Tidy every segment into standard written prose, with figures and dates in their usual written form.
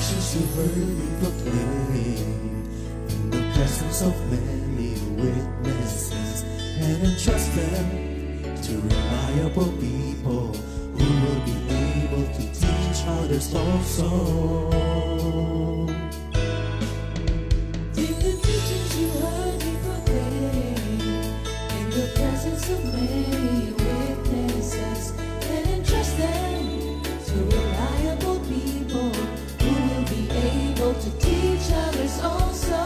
teachings you heard me proclaim in the presence of many witnesses, and entrust them to reliable people who will be able to teach others also. Take the teachings you heard me proclaim in the presence of many witnesses, and entrust them to reliable people who will be able to teach others also.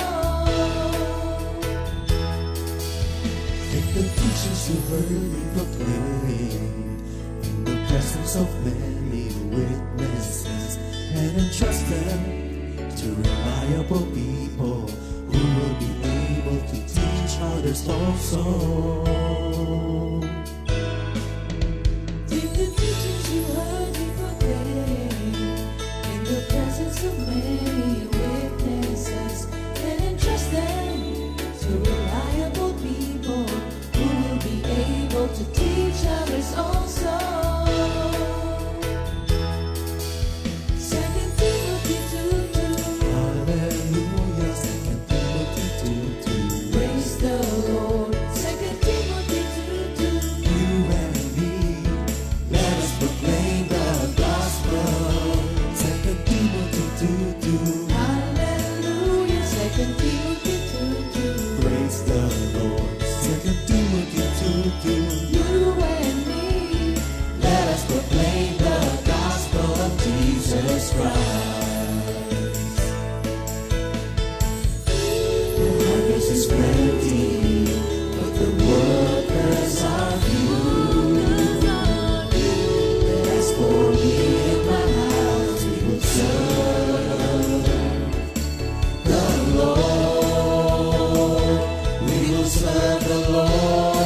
Take the teachings you heard me proclaim in the presence of many witnesses, and entrust them to reliable people who will be able to teach others also. Take the teachings you heard me proclaim in the presence of many witnesses, and entrust them to reliable people who will be able to teach others also. 2 Timothy 2:2. Hallelujah, 2 Timothy 2:2. Praise the Lord. 2 Timothy 2:2. You and me, let us proclaim the gospel. 2 Timothy 2:2. Hallelujah. 2 Timothy 2:2. Praise the Lord. 2 Timothy 2:2. You and me, Let us proclaim the gospel of Jesus Christ. The harvest is plenty, but the workers are few. As for me and my house, we will serve the Lord. We will serve the Lord.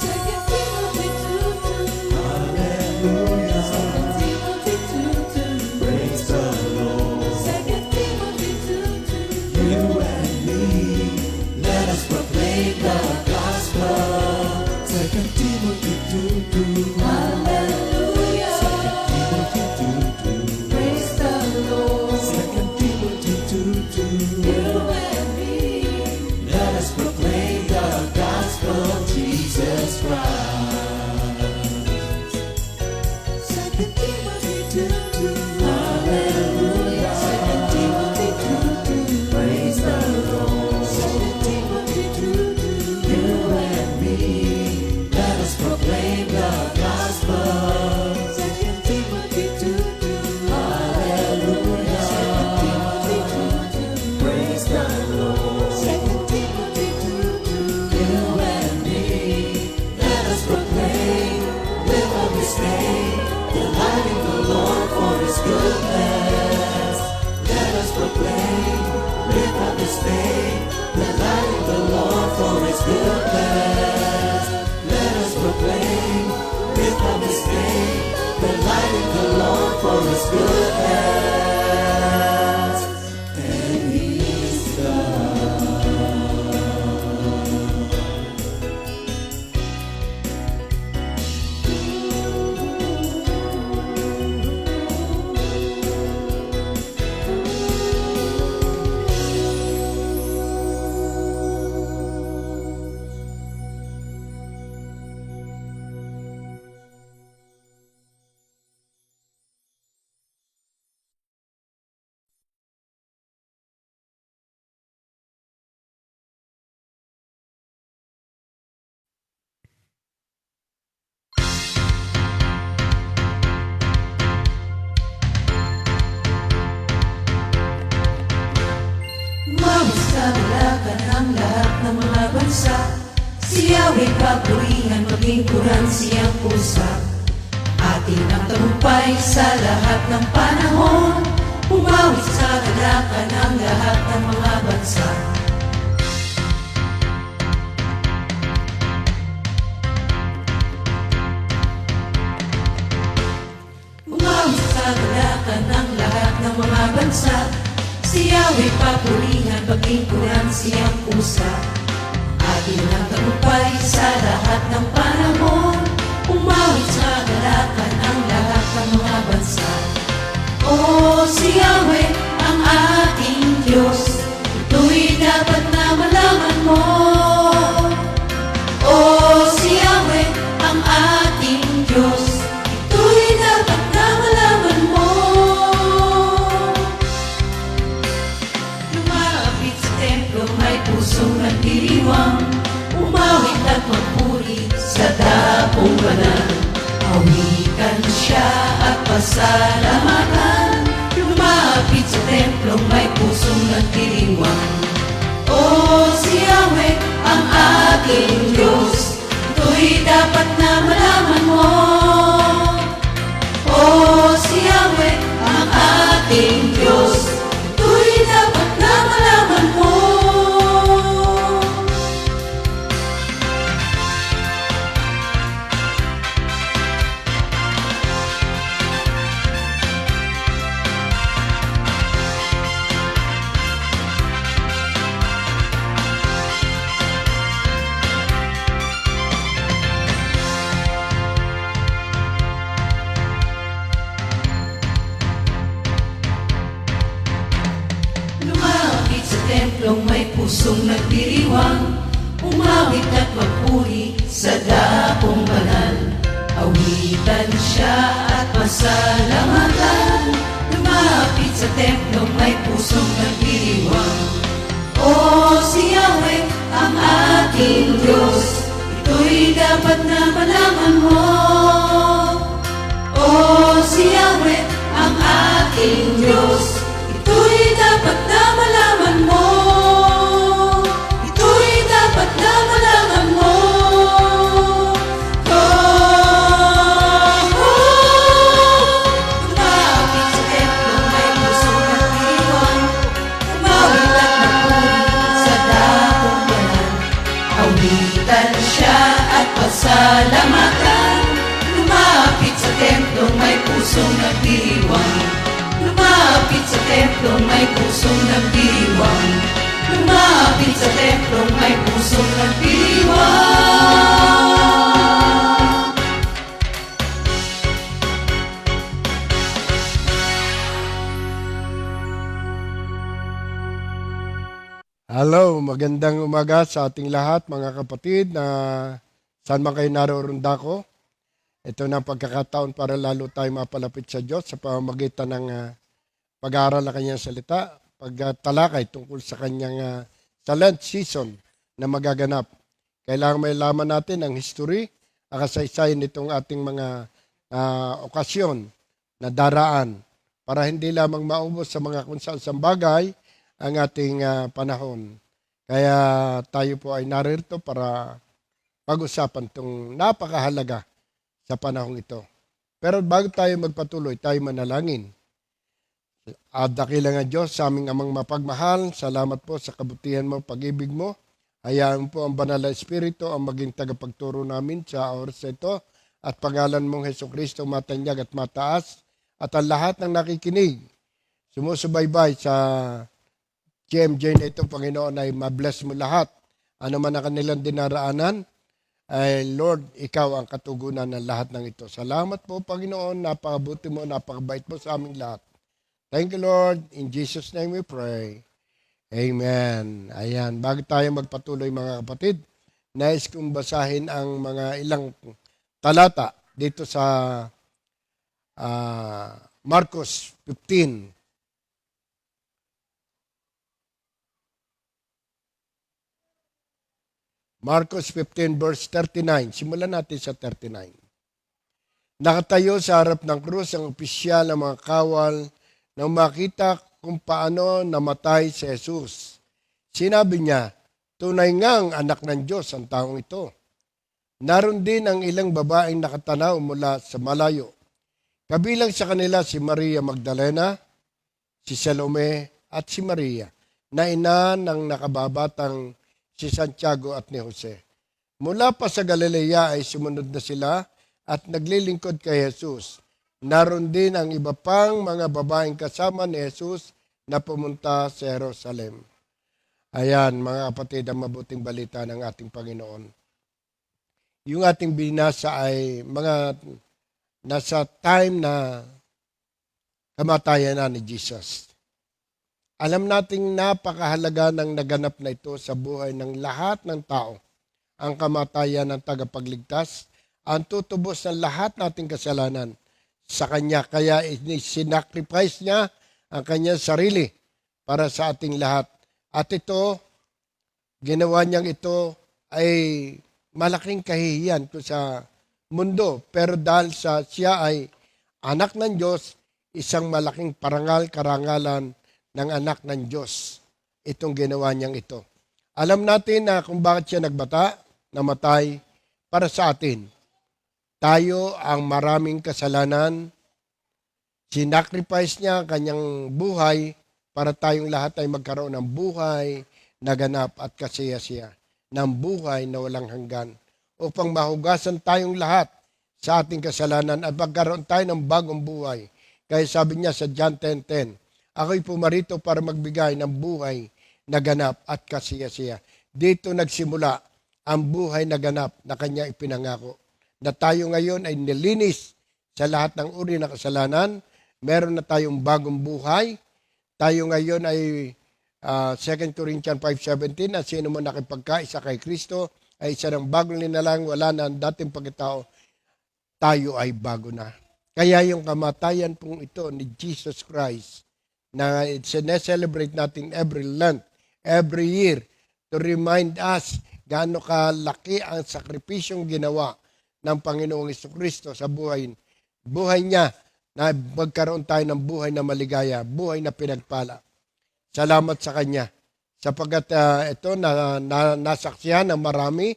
2 Timothy 2:2. Hallelujah. 2 Timothy 2:2. Praise the Lord. 2 Timothy 2:2. You and me, let us proclaim the gospel. 2 Timothy 2:2. Hallelujah. 2 Timothy 2:2. Praise the Lord. 2 Timothy 2:2. You and me, Let us proclaim the gospel of Jesus Christ. 2 Timothy 2:2. Hallelujah. 2 Timothy 2:2. Praise the Lord. 2 Timothy 2:2. You and me, let us proclaim the gospel. 2 Timothy 2:2. Hallelujah. 2 Timothy 2:2. Praise the Lord. 2 Timothy 2:2. You and me, let us proclaim, live up His name, delighting the Lord for His goodness. Let us proclaim, live up His name, delighting the Lord for His goodness. Let us proclaim, live up His name, delighting the Lord for His goodness. And He's God. Mawis-kabalakan ang lahat ng mga bansa. Si Yahweh papurihan, maglingkuran siyang pusa. Atin ang tagumpay sa lahat ng panahon. Pumawis sa kagalakan ang lahat ng mga bansa. Pumawis sa kagalakan ang lahat ng mga bansa. Si Yahweh papurihan, paglingkuran siyang pusa. Atin ang tagumpay sa lahat ng panahon. dakong banal. Awitan siya at pasalamatan, lumapit sa templong may pusong nagdiriwang. O si Yahweh ang ating Diyos, ito'y dapat na malaman mo. O si Yahweh ang ating Diyos, ito'y dapat na malaman mo. Lumapit sa templong may pusong nagdiriwang, umawit at magpuri sa dakong banal. Awitan siya at pasalamatan, lumapit sa templong may pusong nagdiriwang. O si Yahweh ang ating Diyos, ito'y dapat na malaman mo. O si Yahweh ang ating Diyos, ito'y dapat na malaman mo. Ito'y dapat na malaman mo. Lumapit sa templong may pusong nagdiriwang, umawit at magpuri sa dakong banal. Awitan siya at pasalamatan, lumapit sa templong may pusong nagdiriwang. Lumapit sa templong may pusong nagdiriwang, lumapit sa templong may pusong nagdiriwang. Hello, magandang umaga sa ating lahat mga kapatid na saan man kayo naroon dako. Ito na ang pagkakataon para lalo tayo mapalapit sa Diyos sa pamamagitan ng pag-aaral ng kanyang salita, pagtalakay tungkol sa kanyang sa Lent season na magaganap. Kailangan may laman natin ang history, ang kasaysayan nitong ating mga okasyon na daraan para hindi lamang maubos sa mga kung saan bagay ang ating panahon. Kaya tayo po ay narito para pag-usapan itong napakahalaga sa panahong ito. Pero bago tayo magpatuloy, tayo manalangin. Dakilang nga Diyos, sa aming amang mapagmahal, salamat po sa kabutihan mo, pag-ibig mo. Hayaan po ang banal na Espiritu ang maging tagapagturo namin sa oras ito at pangalan mong Hesukristo matanyag at mataas at ang lahat ng nakikinig, sumusubaybay sa GMJ na ito, Panginoon, ay mabless mo lahat. Ano man ang kanilang dinaraanan, ay Lord, ikaw ang katugunan ng lahat ng ito. Salamat po, Panginoon, napakabuti mo, napakabait mo sa aming lahat. Thank you, Lord. In Jesus' name we pray. Amen. Ayan, bago tayo magpatuloy mga kapatid, nais kong basahin ang mga ilang talata dito sa Marcos 15. Marcos 15 verse 39. Simulan natin sa 39. Nakatayo sa harap ng krus ang opisyal ng mga kawal nang makita kung paano namatay si Jesus. Sinabi niya, tunay ngang anak ng Diyos ang taong ito. Naroon din ang ilang babaeng nakatanaw mula sa malayo. Kabilang sa kanila si Maria Magdalena, si Salome at si Maria, na ina ng nakababatang si Santiago at ni Jose. Mula pa sa Galilea ay sumunod na sila at naglilingkod kay Jesus. Naroon din ang iba pang mga babaeng kasama ni Jesus na pumunta sa Jerusalem. Ayan, mga kapatid, ang mabuting balita ng ating Panginoon. Yung ating binasa ay mga nasa time na kamatayan na ni Jesus. Alam nating napakahalaga ng naganap na ito sa buhay ng lahat ng tao. Ang kamatayan ng tagapagligtas, ang tutubos ng lahat nating kasalanan sa Kanya. Kaya sinacrifice niya ang Kanyang sarili para sa ating lahat. At ito, ginawa niyang ito ay malaking kahihiyan kung sa mundo. Pero dahil siya ay anak ng Diyos, isang malaking parangal, karangalan ng anak ng Diyos. Itong ginawa niyang ito. Alam natin na kung bakit siya namatay para sa atin. Tayo ang maraming kasalanan. Sinacrifice niya ang kanyang buhay para tayong lahat ay magkaroon ng buhay na ganap at kasiyasiya, ng buhay na walang hanggan, upang mahugasan tayong lahat sa ating kasalanan at magkaroon tayo ng bagong buhay. Kaya sabi niya sa John 10:10, ako'y pumarito para magbigay ng buhay na ganap at kasiyasiya. Dito nagsimula ang buhay na ganap na kanya ipinangako. Na tayo ngayon ay nilinis sa lahat ng uri ng kasalanan. Meron na tayong bagong buhay. Tayo ngayon ay 2 Corinthians 5:17, at sino man nakipagkaisa kay Kristo ay isa ng bagong linalang, wala na ang dating pagkatao. Tayo ay bago na. Kaya yung kamatayan pong ito ni Jesus Christ na sineselebrate natin every Lent, every year, to remind us gaano kalaki ang sakripisyong ginawa ng Panginoong Jesucristo sa buhay niya, na magkaroon tayo ng buhay na maligaya, buhay na pinagpala. Salamat sa Kanya. Sapagkat ito nasaksihan ng marami,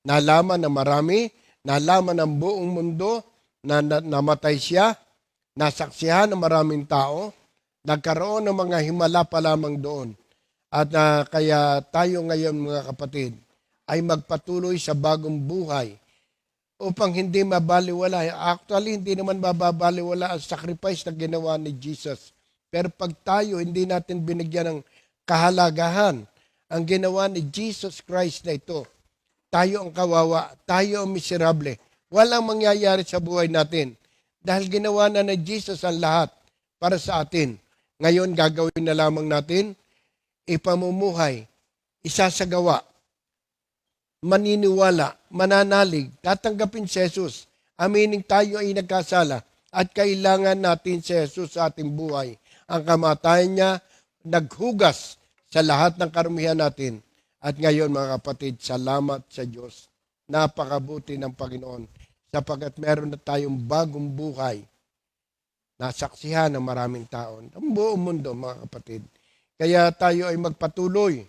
nalaman ng marami, nalaman ng buong mundo na namatay siya, nasaksihan ng maraming tao, nagkaroon ng mga himala pa lamang doon. At kaya tayo ngayon mga kapatid ay magpatuloy sa bagong buhay upang hindi mabaliwala. Actually, hindi naman mababaliwala ang sacrifice na ginawa ni Jesus. Pero pag tayo hindi natin binigyan ng kahalagahan ang ginawa ni Jesus Christ na ito, tayo ang kawawa, tayo ang miserable. Walang mangyayari sa buhay natin dahil ginawa na ni Jesus ang lahat para sa atin. Ngayon, gagawin na lamang natin, ipamumuhay, isasagawa, maniniwala, mananalig, tatanggapin si Jesus. Aminin tayo ay nagkasala at kailangan natin si Jesus sa ating buhay. Ang kamatayan niya, naghugas sa lahat ng karumihan natin. At ngayon mga kapatid, salamat sa Diyos. Napakabuti ng Panginoon sapagkat meron na tayong bagong buhay. Nasaksihan ng maraming tao, ang buong mundo mga kapatid. Kaya tayo ay magpatuloy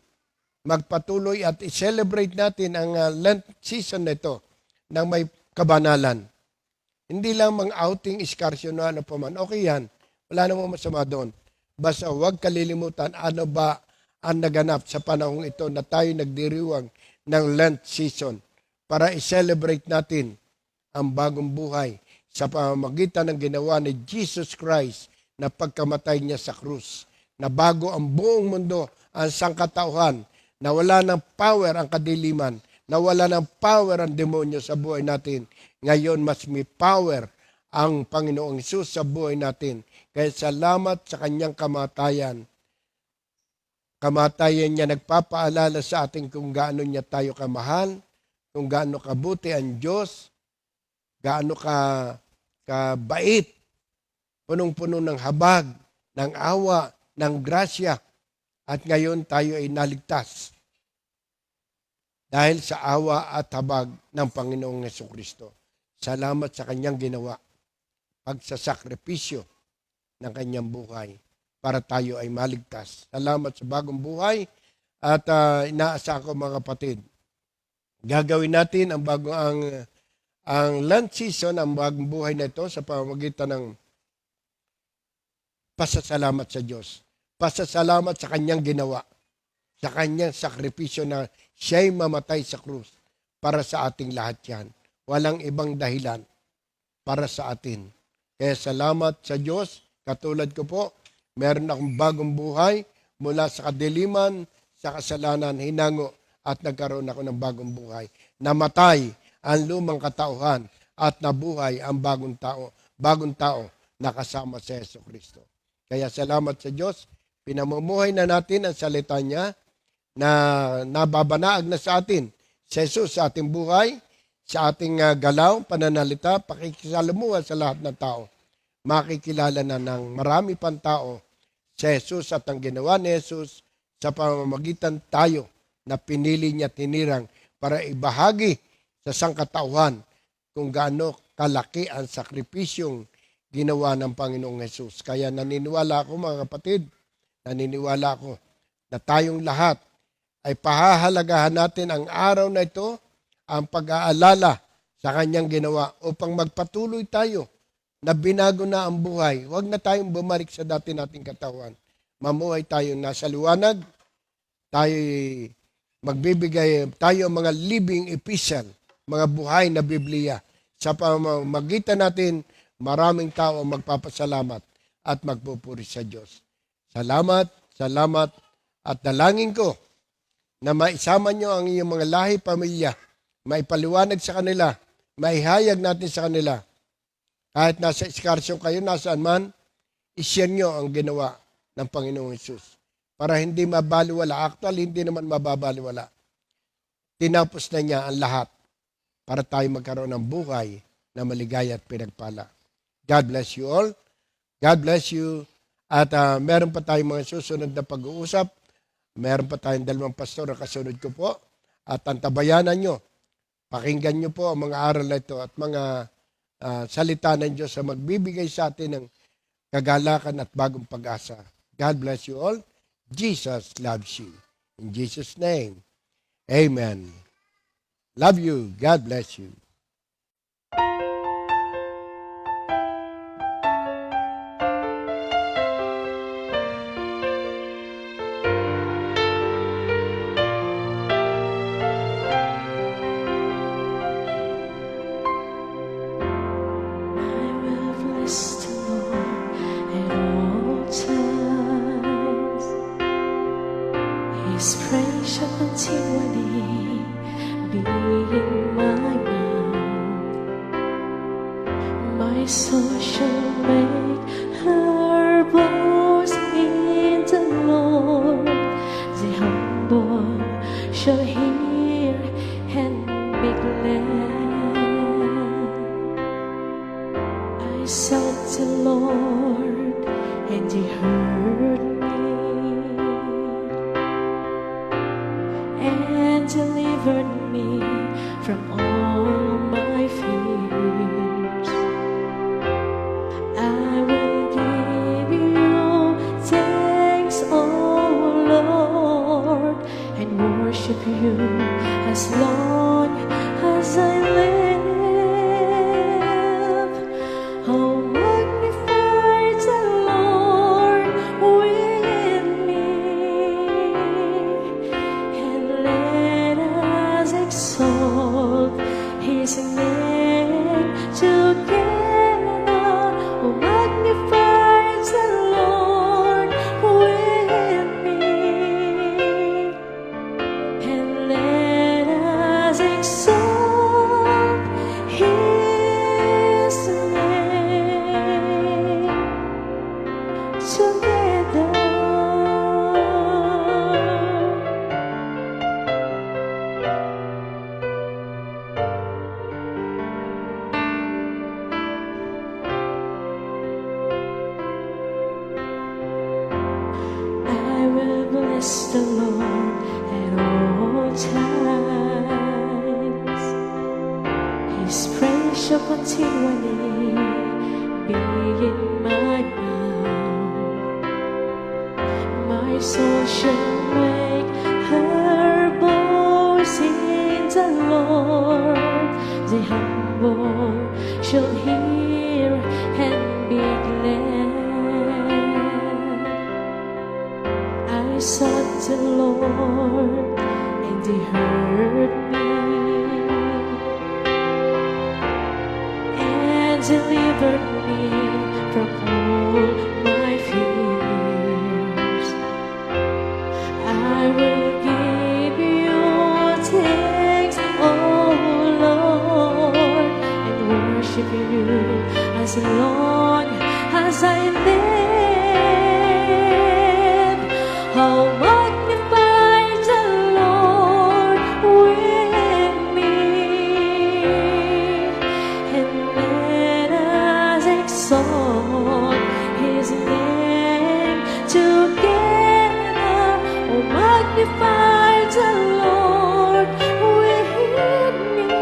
at i-celebrate natin ang Lent season na ito ng may kabanalan. Hindi lang mga outing, excursion na ano pa man. Okay yan. Wala namang masama doon. Basta huwag kalilimutan ano ba ang naganap sa panahong ito na tayo nagdiriwang ng Lent season para i-celebrate natin ang bagong buhay sa pamamagitan ng ginawa ni Jesus Christ na pagkamatay niya sa krus. Na bago ang buong mundo, ang sangkatauhan, na wala ng power ang kadiliman, na wala ng power ang demonyo sa buhay natin. Ngayon, mas may power ang Panginoong Hesus sa buhay natin. Kaya salamat sa kanyang kamatayan. Kamatayan niya nagpapaalala sa atin kung gaano niya tayo kamahal, kung gaano kabuti ang Diyos, gaano kabait, punong-puno ng habag, ng awa, ng grasya. At ngayon tayo ay naligtas dahil sa awa at habag ng Panginoong Jesucristo. Salamat sa kanyang ginawa, pagsasakripisyo ng kanyang buhay para tayo ay maligtas. Salamat sa bagong buhay at inaasa ko mga kapatid. Gagawin natin ang Lent season, ang bagong buhay na ito sa pamamagitan ng pasasalamat sa Diyos. Pasasalamat sa kanyang ginawa, sa kanyang sakripisyo na siya'y mamatay sa krus para sa ating lahat yan. Walang ibang dahilan para sa atin. Kaya salamat sa Diyos, katulad ko po, meron akong bagong buhay mula sa kadiliman, sa kasalanan, hinango at nagkaroon ako ng bagong buhay. Namatay ang lumang katauhan at nabuhay ang bagong tao na kasama sa Jesucristo. Kaya salamat sa Diyos. Pinamumuhay na natin ang salita niya na nababanaag na sa atin. Si Jesus sa ating buhay, sa ating galaw, pananalita, pakikisalamuha sa lahat ng tao. Makikilala na ng marami pang tao si Jesus at ang ginawa ni Jesus sa pamamagitan tayo na pinili niya tinirang para ibahagi sa sangkatauhan kung gaano kalaki ang sakripisyong ginawa ng Panginoong Hesus. Kaya naniniwala ako mga kapatid, naniniwala ako na tayong lahat ay pahahalagahan natin ang araw na ito, ang pag-aalala sa kanyang ginawa upang magpatuloy tayo na binago na ang buhay. Huwag na tayong bumalik sa dati nating katawan. Mamuhay tayo nasa liwanag, tayo magbibigay, tayo mga living epistle, mga buhay na Biblia. Sa pamamagitan natin, maraming tao ang magpapasalamat at magpupuri sa Diyos. Salamat, salamat, at dalangin ko na maisama nyo ang iyong mga lahi pamilya, maipaliwanag sa kanila, maihayag natin sa kanila. Kahit nasa eskarsyon kayo, nasaan man, ishare nyo ang ginawa ng Panginoong Hesus. Para hindi mabaliwala. Actually, hindi naman mababaliwala. Tinapos na niya ang lahat para tayo magkaroon ng buhay na maligaya at pinagpala. God bless you all. God bless you. At meron pa tayong mga susunod na pag-uusap. Meron pa tayong 2 pastor na kasunod ko po. At antabayanan nyo. Pakinggan nyo po ang mga aral na ito at mga salita ng Diyos na magbibigay sa atin ng kagalakan at bagong pag-asa. God bless you all. Jesus loves you. In Jesus' name, amen. Love you. God bless you. I will bless the Lord at all times. His praise shall continually be in my mouth. My soul shall make her boast in the Lord. The humble shall hear and be glad. I sought the Lord, and He heard me and delivered me from all my fears. I will give you thanks, O Lord, and worship you as long as I live. Oh, magnify the Lord with me, and let us exalt His name together. Oh, magnify the Lord with me, and let us exalt His name together. I will bless the Lord at all times. His praise shall continually be in my mouth. My soul shall make her boast in the Lord. The humble shall hear and be glad. I sought the Lord, and He heard me and delivered me from all my fears. I will give you thanks, O Lord, and worship you as long as I live. Oh, magnify the Lord with me, and let us exalt His name together. Oh, magnify the Lord with me,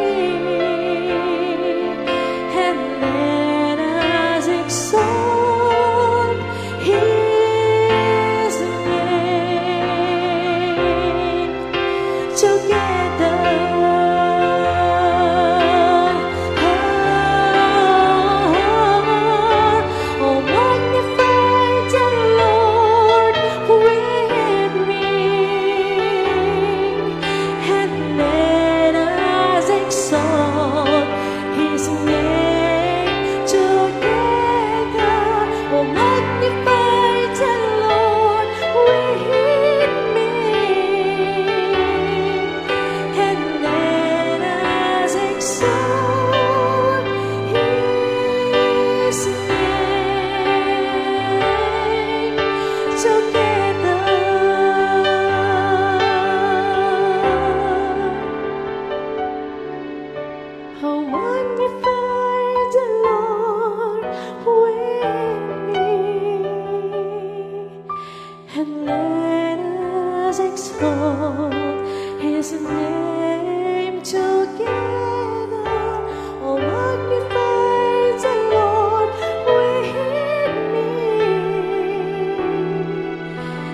song, His name, together. Oh, magnify the Lord with me, and let us exalt His name together. Oh, magnify the Lord with me,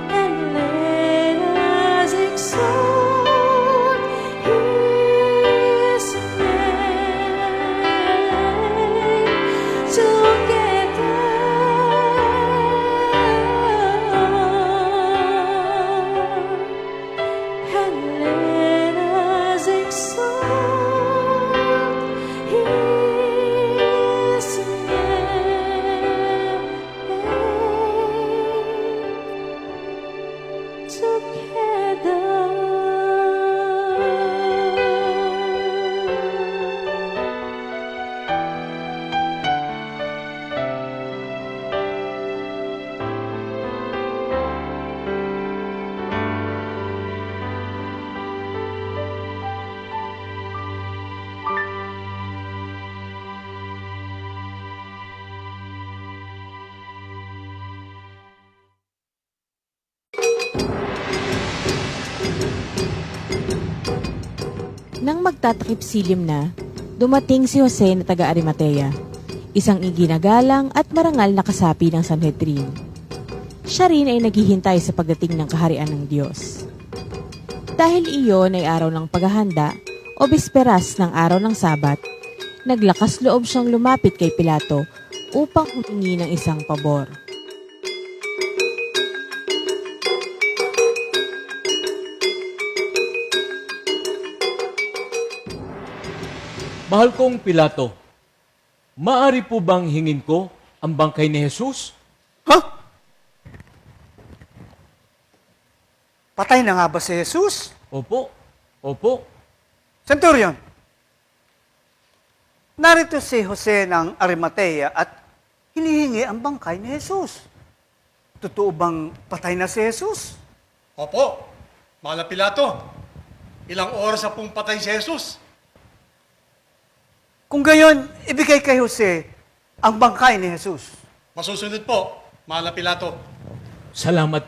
and let us exalt His name together. And let us exalt His name Nang magtatakip silim na, dumating si Jose na taga Arimatea, isang iginagalang at marangal na kasapi ng Sanhedrin. Siya rin ay naghihintay sa pagdating ng kaharian ng Diyos. Dahil iyon ay araw ng paghahanda o bisperas ng araw ng Sabat, naglakas loob siyang lumapit kay Pilato upang humingi ng isang pabor. Mahal kong Pilato, maari po bang hingin ko ang bangkay ni Jesus? Ha? Patay na nga ba si Jesus? Opo, opo. Centurion, narito si Jose ng Arimatea at hinihingi ang bangkay ni Jesus. Totoo bang patay na si Jesus? Opo, Mahal na Pilato. Ilang oras na pong patay si Jesus. Kung gayon, ibigay kay Jose ang bangkay ni Jesus. Masusunod po, Mahal na Pilato. Salamat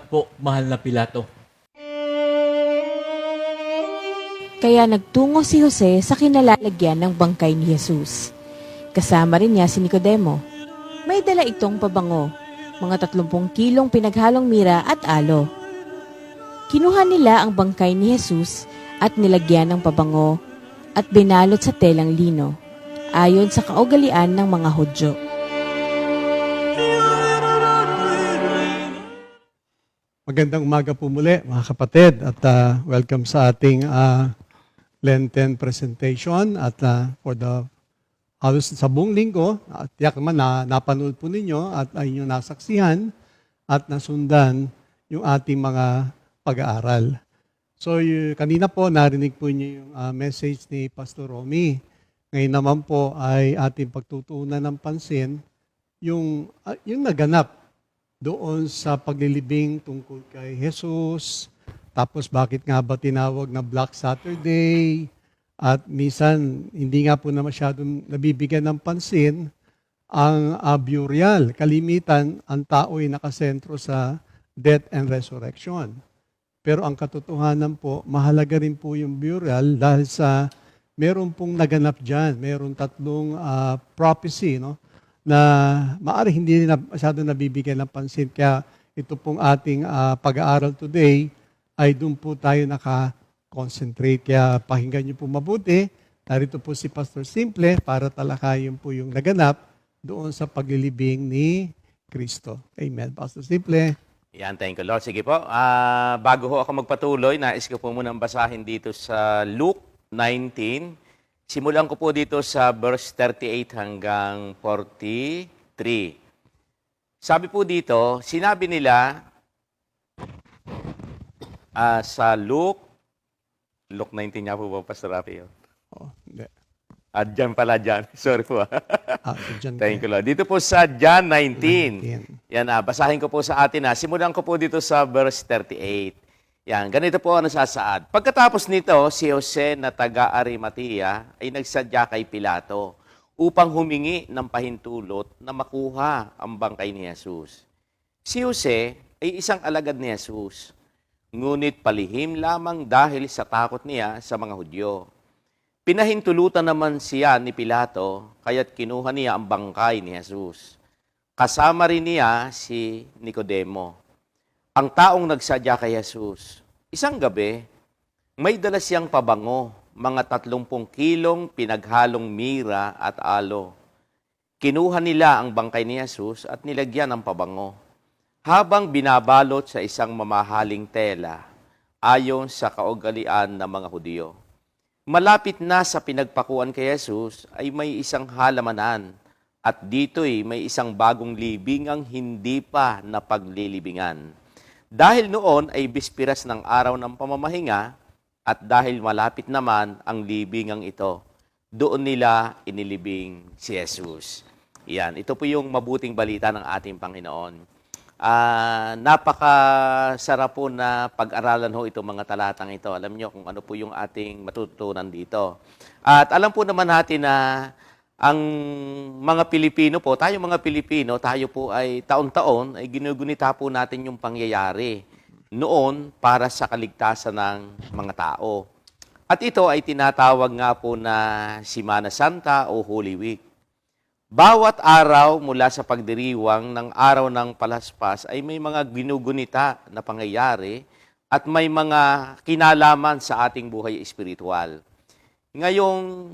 po, mahal na Pilato. Kaya nagtungo si Jose sa kinalalagyan ng bangkay ni Jesus. Kasama rin niya si Nicodemo. May dala itong pabango, mga 30 kilong pinaghalong mira at alo. Kinuha nila ang bangkay ni Jesus at nilagyan ng pabango at binalot sa telang lino, ayon sa kaugalian ng mga Hudyo. Magandang umaga po muli mga kapatid at welcome sa ating Lenten presentation at for the halos sa buong linggo at tiyak naman na napanood po ninyo at ay inyong nasaksihan at nasundan yung ating mga pag-aaral. So kanina po narinig po niyo yung message ni Pastor Romy. Ngayon naman po ay ating pagtutuunan ng pansin yung naganap doon sa paglilibing tungkol kay Jesus. Tapos bakit nga ba tinawag na Black Saturday? At minsan hindi nga po na masyadong nabibigyan ng pansin ang burial. Kalimitan ang tao ay nakasentro sa death and resurrection. Pero ang katotohanan po, mahalaga rin po yung burial dahil sa meron pong naganap dyan. Meron 3 prophecy, no? Na maaari hindi na masyado nabibigyan ng pansin. Kaya ito pong ating pag-aaral today ay doon po tayo naka-concentrate. Kaya pakinggan niyo po mabuti. Narito po si Pastor Simple para talakayin po yung naganap doon sa paglilibing ni Kristo. Amen. Pastor Simple. Yan, thank you, Lord. Sige po, bago ho ako magpatuloy, nais ko po munang basahin dito sa Luke 19. Simulan ko po dito sa verse 38 hanggang 43. Sabi po dito, sinabi nila sa Luke 19 nga po ba, Pastor Rafi? John pala, John. Sorry po. So dyan Thank kayo. you, Lord. Dito po sa John 19. 19. Yan, basahin ko po sa atin. Simulan ko po dito sa verse 38. Yan, ganito po ang nasasaad. Pagkatapos nito, si Jose na taga Arimatea ay nagsadya kay Pilato upang humingi ng pahintulot na makuha ang bangkay ni Jesus. Si Jose ay isang alagad ni Jesus, ngunit palihim lamang dahil sa takot niya sa mga Hudyo. Pinahintulutan naman siya ni Pilato, kaya't kinuha niya ang bangkay ni Jesus. Kasama rin niya si Nicodemo, ang taong nagsadya kay Jesus. Isang gabi, may dala siyang pabango, mga 30 kilong pinaghalong mira at alo. Kinuha nila ang bangkay ni Jesus at nilagyan ng pabango, habang binabalot sa isang mamahaling tela, ayon sa kaugalian ng mga Hudyo. Malapit na sa pinagpakuan kay Jesus ay may isang halamanan at dito'y may isang bagong libingang hindi pa napaglilibingan. Dahil noon ay bispiras ng araw ng pamamahinga at dahil malapit naman ang libingang ito, doon nila inilibing si Jesus. Yan, ito po yung mabuting balita ng ating Panginoon. Napakasarap po na pag-aralan ho itong mga talatang ito. Alam niyo kung ano po yung ating matututunan dito. At alam po naman natin na ang mga Pilipino po, tayo mga Pilipino, tayo po ay taon-taon ay ginugunita po natin yung pangyayari noon para sa kaligtasan ng mga tao. At ito ay tinatawag nga po na Semana Santa o Holy Week. Bawat araw mula sa pagdiriwang ng araw ng Palaspas ay may mga ginugunita na pangyayari at may mga kinalaman sa ating buhay espiritual. Ngayong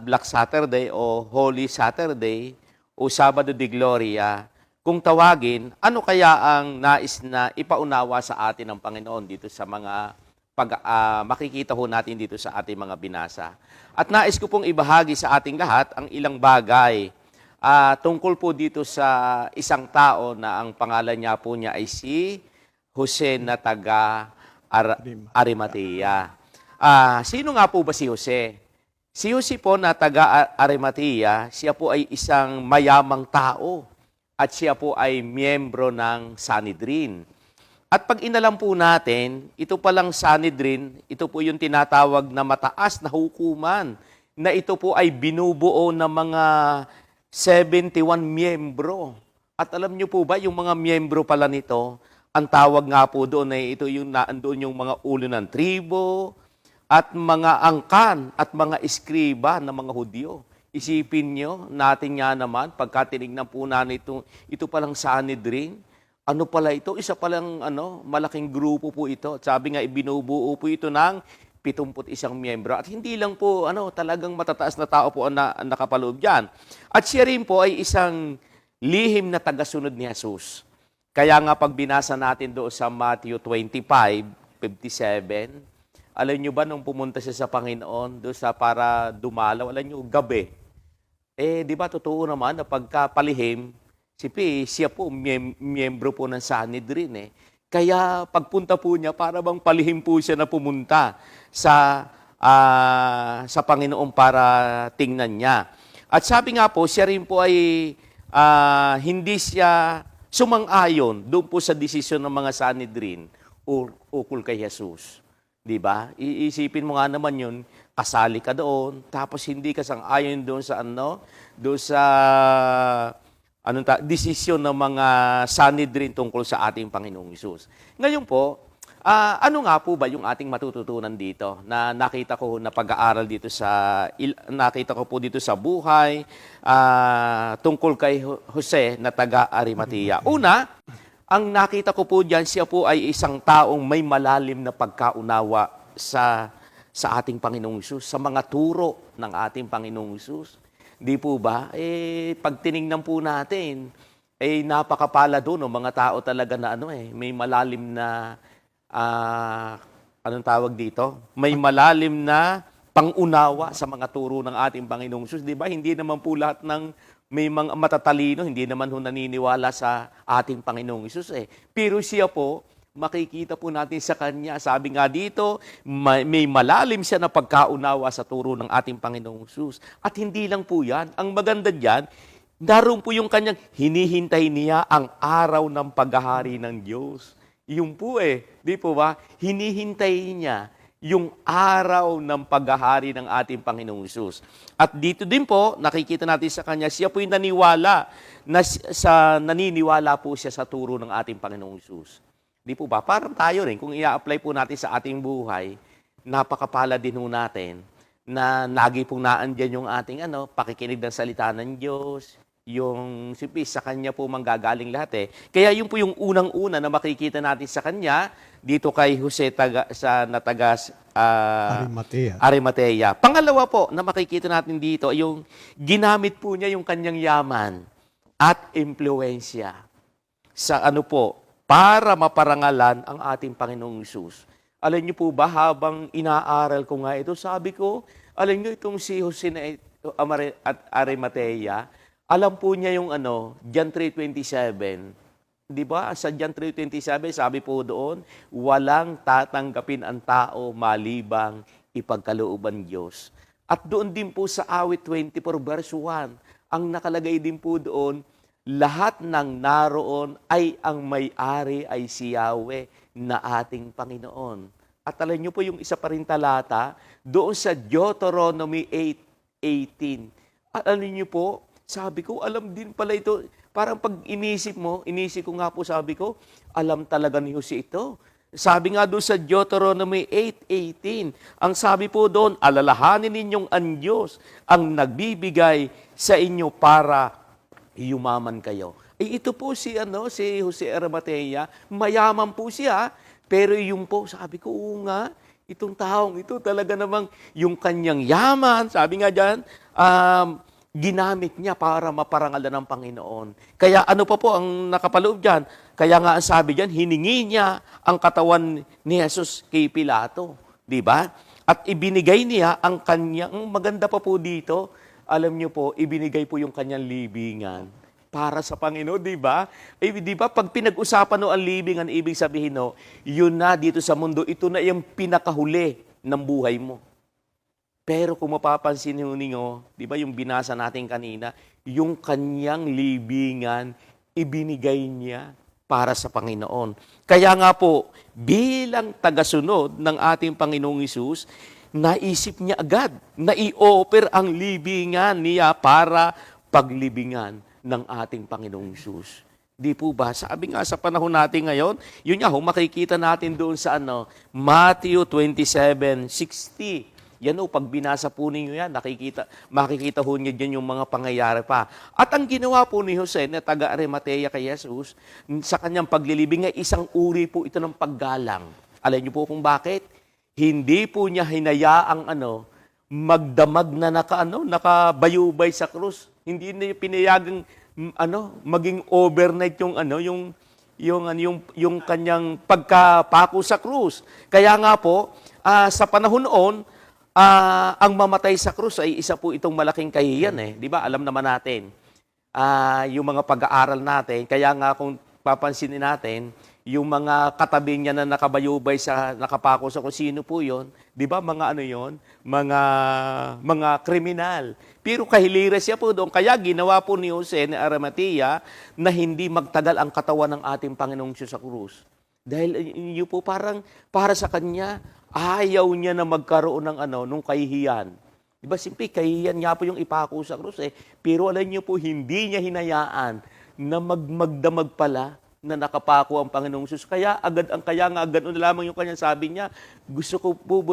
Black Saturday o Holy Saturday o Sabado de Gloria, kung tawagin, ano kaya ang nais na ipaunawa sa atin ng Panginoon dito sa mga makikita ho natin dito sa ating mga binasa. At nais ko pong ibahagi sa ating lahat ang ilang bagay tungkol po dito sa isang tao na ang pangalan niya po niya ay si Jose na taga Arimatea. Sino nga po ba si Jose? Si Jose po na taga Arimatea, siya po ay isang mayamang tao at siya po ay miyembro ng Sanhedrin. At pag inalam po natin, ito palang Sanhedrin, ito po yung tinatawag na mataas na hukuman na ito po ay binubuo ng mga 71 miyembro. At alam niyo po ba, yung mga miyembro pala nito, ang tawag nga po doon ay ito yung naandoon yung mga ulo ng tribo at mga angkan at mga eskriba ng mga Hudyo. Isipin nyo, natin nga naman, pagka tinignan po na ito palang Sanhedrin, ano pala ito? Isa palang malaking grupo po ito. Sabi nga, ibinubuo po ito ng 71 miyembro. At hindi lang po talagang matataas na tao po ang nakapaloob dyan. At siya rin po ay isang lihim na tagasunod ni Jesus. Kaya nga pag binasa natin doon sa Matthew 25:57, alam nyo ba nung pumunta siya sa Panginoon doon sa para dumalaw, alam nyo, gabi. Di ba totoo naman na pagkapalihim, siya po, miyembro po ng Sanhedrin. Kaya pagpunta po niya, para bang palihim po siya na pumunta sa Panginoon para tingnan niya. At sabi nga po, siya rin po ay hindi siya sumang-ayon doon po sa desisyon ng mga Sanhedrin ukol kay Jesus. Di ba? Iisipin mo nga naman yun, kasali ka doon, tapos hindi ka sang-ayon doon sa desisyon ng mga Sanhedrin tungkol sa ating Panginoong Hesus. Ngayon po, ano nga po ba yung ating matututunan dito na nakita ko na pag-aaral dito nakita ko po dito sa buhay tungkol kay Jose na taga Arimatea. Una, ang nakita ko po diyan, siya po ay isang taong may malalim na pagkaunawa sa ating Panginoong Hesus, sa mga turo ng ating Panginoong Hesus. Di po ba? Pag tinignan po natin, napakapala doon, mga tao talaga na may malalim na, anong tawag dito? May malalim na pangunawa sa mga turo ng ating Panginoong Hesus. Di ba? Hindi naman po lahat ng may mga matatalino, hindi naman ho naniniwala sa ating Panginoong Hesus. Pero siya po, makikita po natin sa Kanya. Sabi nga dito, may malalim siya na pagkaunawa sa turo ng ating Panginoong Hesus. At hindi lang po yan. Ang maganda dyan, daroon po yung Kanyang hinihintay niya ang araw ng paghahari ng Diyos. Yun po di po ba? Hinihintay niya yung araw ng paghahari ng ating Panginoong Hesus. At dito din po, nakikita natin sa Kanya, siya po yung naniniwala po siya sa turo ng ating Panginoong Hesus. Di po ba? Parang tayo rin, kung i-apply po natin sa ating buhay, napakapala din po natin na lagi pong naandyan yung ating pakikinig ng salita ng Diyos, yung simple sa Kanya po manggagaling lahat Kaya yun po yung unang-una na makikita natin sa Kanya dito kay Jose Arimatea. Pangalawa po na makikita natin dito, yung ginamit po niya yung kanyang yaman at impluensya sa para maparangalan ang ating Panginoong Hesus. Alam niyo po ba, habang inaaral ko nga ito, sabi ko, alam niyo itong si Jose Arimatea, alam po niya yung John 3:27. Di ba? Sa John 3:27, sabi po doon, walang tatanggapin ang tao malibang ipagkalooban Diyos. At doon din po sa awit 24 verse 1, ang nakalagay din po doon, lahat ng naroon ay ang may-ari ay si Yahweh na ating Panginoon. At alam niyo po yung isa pa rin talata, doon sa Deuteronomy 8:18. At alam niyo po, sabi ko, alam din pala ito. Parang pag inisip ko nga po, sabi ko, alam talaga ni Jose ito. Sabi nga doon sa Deuteronomy 8:18, ang sabi po doon, alalahanin ninyong ang Diyos ang nagbibigay sa inyo para yumaman kayo. Ito po si Jose Arimatea, mayaman po siya, pero yung po, sabi ko, nga, itong taong ito talaga namang yung kanyang yaman, sabi nga dyan, ginamit niya para maparangalan ng Panginoon. Kaya ano pa po ang nakapaloob dyan? Kaya nga ang sabi dyan, hiningi niya ang katawan ni Jesus kay Pilato. Di ba? At ibinigay niya ang kanyang, maganda pa po dito, alam niyo po, ibinigay po yung kanyang libingan para sa Panginoon, di ba? Di ba, pag pinag-usapan ang libingan, ibig sabihin yun na dito sa mundo, ito na yung pinakahuli ng buhay mo. Pero kung mapapansin niyo, di ba yung binasa natin kanina, yung kanyang libingan, ibinigay niya para sa Panginoon. Kaya nga po, bilang tagasunod ng ating Panginoong Hesus, naisip niya agad na i-offer ang libingan niya para paglibingan ng ating Panginoong Hesus. Di po ba? Sabi nga sa panahon natin ngayon, yun nga, makikita natin doon sa Matthew 27:60. Yan pag binasa po ninyo yan, makikita ho niyo dyan yung mga pangyayari pa. At ang ginawa po ni Jose na taga Arimatea kay Jesus, sa kanyang paglilibing ay isang uri po ito ng paggalang. Alam niyo po kung bakit? Hindi po niya hinayaang magdamag na nakabayubay sa krus. Hindi niya pinayagang maging overnight yung kanyang pagkapako sa krus. Kaya nga po, sa panahon noon, ang mamatay sa krus ay isa po itong malaking kahihiyan Di ba? Alam naman natin. Yung mga pag-aaral natin, kaya nga kung papansinin natin, yung mga katabi niya na nakabayubay nakapako sa kung sino po yun, di ba mga yun? Mga kriminal. Pero kahilira siya po doon. Kaya ginawa po ni Jose ni Arimatea na hindi magtagal ang katawan ng ating Panginoong Diyos sa krus. Dahil yun po parang para sa kanya, ayaw niya na magkaroon ng nung kahihiyan. Diba, simple, kahihiyan nga po yung ipako sa krus Pero alam niyo po, hindi niya hinayaan na magdamag pala na nakapako ang Panginoong Hesus. Kaya nga agad lamang yung kanyang sabi niya, gusto ko po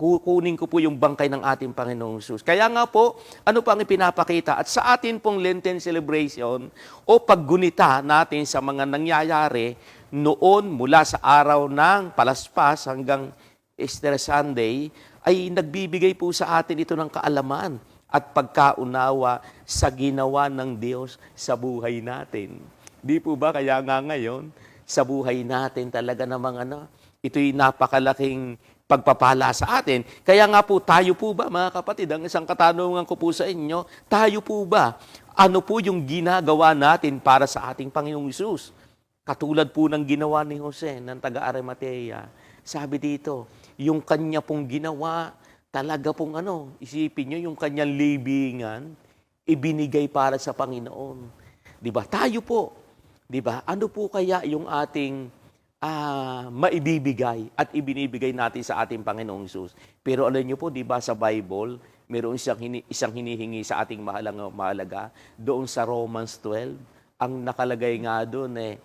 kukunin ko po yung bangkay ng ating Panginoong Hesus. Kaya nga po, ano pa ang ipinapakita? At sa atin pong Lenten celebration o paggunita natin sa mga nangyayari noon mula sa araw ng Palaspas hanggang Easter Sunday, ay nagbibigay po sa atin ito ng kaalaman at pagkaunawa sa ginawa ng Diyos sa buhay natin. Di po ba? Kaya nga ngayon, sa buhay natin talaga namang ito'y napakalaking pagpapala sa atin. Kaya nga po, tayo po ba, mga kapatid, ang isang katanungan ko po sa inyo, tayo po ba, ano po yung ginagawa natin para sa ating Panginoong Hesus? Katulad po ng ginawa ni Jose ng taga-Arimatea. Sabi dito, yung kanya pong ginawa, talaga pong isipin nyo, yung kanyang libingan, ibinigay para sa Panginoon. Di ba? Tayo po, di ba? Ano po kaya yung ating maibibigay at ibinibigay natin sa ating Panginoong Hesus? Pero alam nyo po, di ba sa Bible, mayroon isang hinihingi sa ating mahalaga doon sa Romans 12. Ang nakalagay nga doon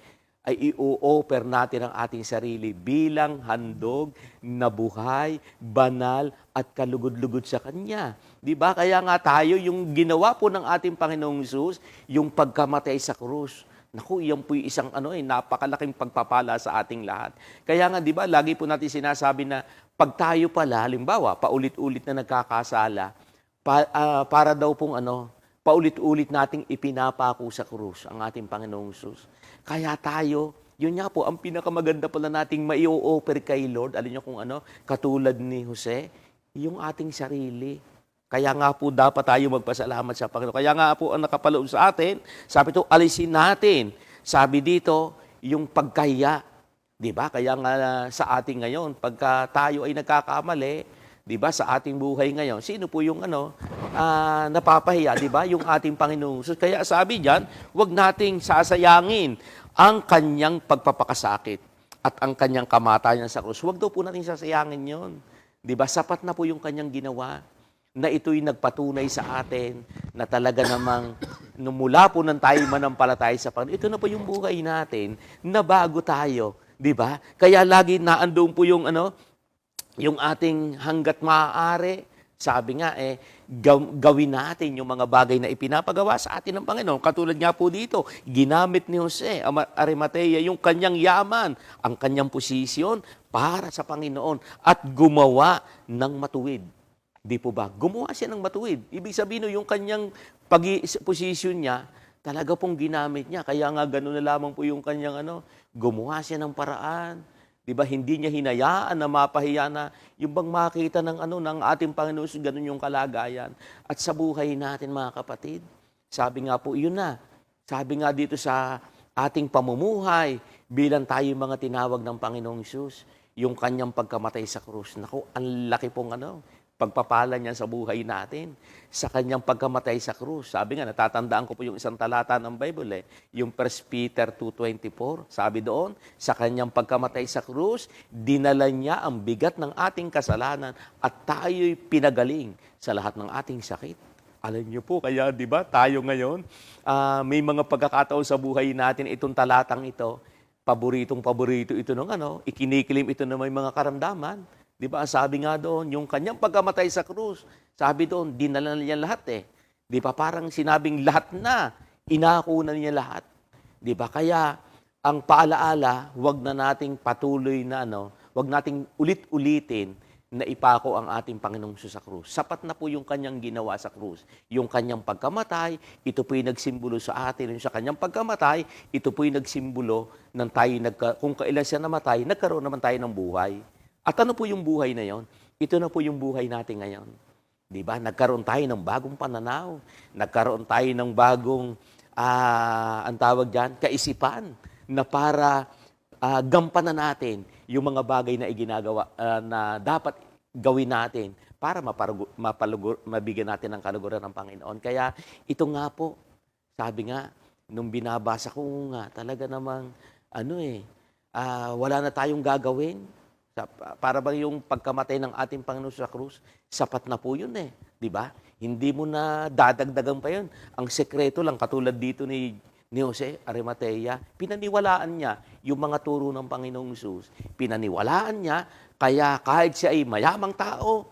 ay i-offer natin ang ating sarili bilang handog na buhay, banal, at kalugod-lugod sa Kanya. Di ba? Kaya nga tayo, yung ginawa po ng ating Panginoong Hesus, yung pagkamatay sa krus. Naku, iyan po yung isang napakalaking pagpapala sa ating lahat. Kaya nga, di ba, lagi po natin sinasabi na pag tayo pala, halimbawa, paulit-ulit na nagkakasala, para daw pong paulit-ulit nating ipinapako sa krus ang ating Panginoong Hesus. Kaya tayo, yun nga po, ang pinakamaganda pala nating mai-offer kay Lord, alam niyo kung katulad ni Jose, yung ating sarili. Kaya nga po dapat tayo magpasalamat sa Panginoon. Kaya nga po ang nakapaloob sa atin, sabi ito, alisin natin. Sabi dito, yung pagkahiya. Di ba? Kaya nga sa ating ngayon, pagka tayo ay nagkakamali, di ba, sa ating buhay ngayon, sino po yung napapahiya, di ba? Yung ating Panginoon. So, kaya sabi diyan, huwag nating sasayangin ang kanyang pagpapakasakit at ang kanyang kamatayan sa krus. Huwag daw po nating sasayangin yon. Di ba? Sapat na po yung kanyang ginawa na ito'y nagpatunay sa atin na talaga namang mula po nang tayo manampalataya sa Panginoon, ito na po yung buhay natin na bago tayo. Di ba? Kaya lagi naandoon po yung yung ating hanggat maaari, sabi nga gawin natin yung mga bagay na ipinapagawa sa atin ng Panginoon. Katulad nga po dito, ginamit ni Jose Arimatea yung kanyang yaman, ang kanyang posisyon para sa Panginoon at gumawa ng matuwid. Di po ba? Gumawa siya ng matuwid. Ibig sabihin yung kanyang posisyon niya, talaga pong ginamit niya. Kaya nga gano'n na lamang po yung kanyang gumawa siya ng paraan. Di ba? Hindi niya hinayaan na mapahiya na yung bang makita ng ng ating Panginoon, ganun yung kalagayan. At sa buhay natin, mga kapatid, sabi nga po, yun na. Sabi nga dito sa ating pamumuhay, bilang tayo mga tinawag ng Panginoong Hesus, yung kanyang pagkamatay sa krus. Naku, ang laki pong pagpapala niya sa buhay natin. Sa kanyang pagkamatay sa krus. Sabi nga, natatandaan ko po yung isang talata ng Bible, yung 1 Peter 2:24. Sabi doon, sa kanyang pagkamatay sa krus, dinala niya ang bigat ng ating kasalanan at tayo'y pinagaling sa lahat ng ating sakit. Alam niyo po, kaya di ba, tayo ngayon, may mga pagkakataon sa buhay natin, itong talatang ito, paborito ito ng ikinikilim ito na may mga karamdaman. Di ba? Sabi nga doon, yung kanyang pagkamatay sa krus, sabi doon, dinala niya lahat Di ba? Parang sinabing lahat na, inako na niya lahat. Di ba? Kaya, ang paalaala, wag na nating patuloy na, wag nating ulit-ulitin na ipako ang ating Panginoong Hesus sa krus. Sapat na po yung kanyang ginawa sa krus. Yung kanyang pagkamatay, ito po'y nagsimbolo sa atin. Yung sa kanyang pagkamatay, ito po'y nagsimbolo ng tayo, kung kailan siya namatay, nagkaroon naman tayo ng buhay. At ano po yung buhay na yon? Ito na po yung buhay natin ngayon. Di ba? Nagkaroon tayo ng bagong pananaw. Nagkaroon tayo ng bagong, ang tawag dyan, kaisipan na para gampanan natin yung mga bagay na iginagawa na dapat gawin natin para mabigyan natin ng kaluguran ng Panginoon. Kaya ito nga po, sabi nga, nung binabasa ko nga, talaga namang, wala na tayong gagawin. Para bang yung pagkamatay ng ating Panginoon sa krus, sapat na po yun di ba? Hindi mo na dadagdagan pa yun. Ang sekreto lang, katulad dito ni Jose Arimatea, pinaniwalaan niya yung mga turo ng Panginoong Hesus. Pinaniwalaan niya, kaya kahit siya ay mayamang tao,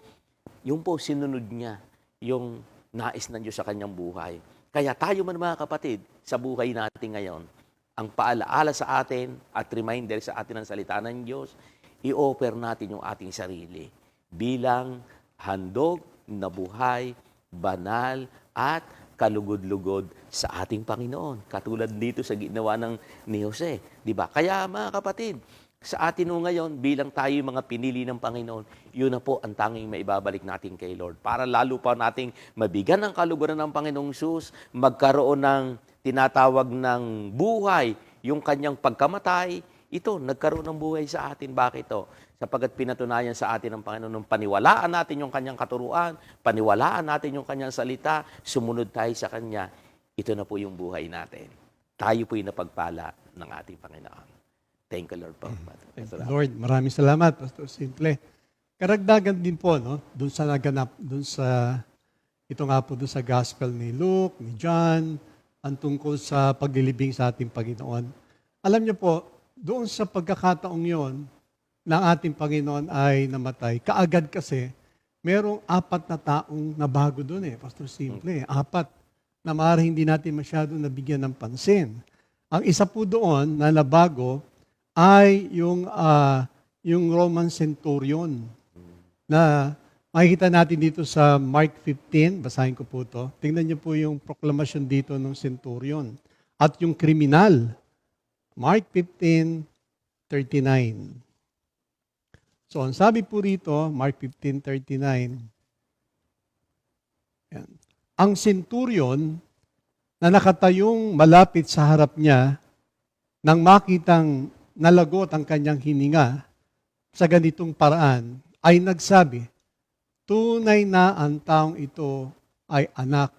yun po, sinunod niya yung nais ng Diyos sa kanyang buhay. Kaya tayo man mga kapatid, sa buhay natin ngayon, ang paalaala sa atin at reminder sa atin ng salita ng Diyos, i-offer natin yung ating sarili bilang handog na buhay, banal, at kalugod-lugod sa ating Panginoon. Katulad dito sa ginawa ni Jose. Diba? Kaya mga kapatid, sa atin ngayon, bilang tayo mga pinili ng Panginoon, yun na po ang tanging maibabalik natin kay Lord. Para lalo pa nating mabigyan ng kaluguran ng Panginoong Hesus, magkaroon ng tinatawag ng buhay, yung kanyang pagkamatay, ito, nagkaroon ng buhay sa atin. Bakit ito? Sapagkat pinatunayan sa atin ng Panginoon, paniwalaan natin yung kanyang katuruan, paniwalaan natin yung kanyang salita, sumunod tayo sa kanya, ito na po yung buhay natin. Tayo po yung napagpala ng ating Panginoon. Thank you, Lord po. Thank you, Lord, maraming salamat, Pastor Simple. Karagdagan din po, no, doon sa naganap, ito nga po doon sa Gospel ni Luke, ni John, ang tungkol sa paglilibing sa ating Panginoon. Alam niyo po, doon sa pagkakataong yon ng ating Panginoon ay namatay, kaagad kasi, merong 4 na taong nabago doon Pastor Simple. 4 na maaaring hindi natin masyado nabigyan ng pansin. Ang isa po doon na nabago ay yung Roman centurion na makikita natin dito sa Mark 15, basahin ko po ito. Tingnan niyo po yung proklamasyon dito ng centurion. At yung kriminal, Mark 15:39. So, ang sabi po rito, Mark 15:39, yan. Ang centurion na nakatayong malapit sa harap niya nang makitang nalagot ang kanyang hininga sa ganitong paraan, ay nagsabi, tunay na ang taong ito ay anak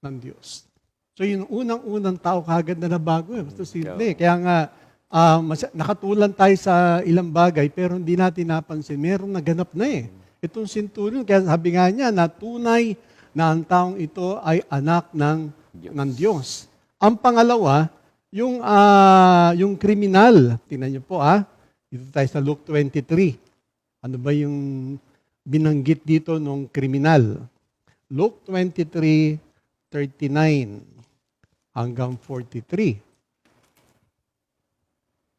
ng Diyos. So yung unang-unang tao kagad na nabago Pastor Simple. Kaya nga, nakatulan tayo sa ilang bagay pero hindi natin napansin. Meron naganap na Itong centurion, kaya sabi nga niya na tunay na ang taong ito ay anak ng Diyos. Ang pangalawa, yung kriminal. Tingnan niyo po Dito tayo sa Luke 23. Ano ba yung binanggit dito nung kriminal? Luke 23:39 hanggang 43.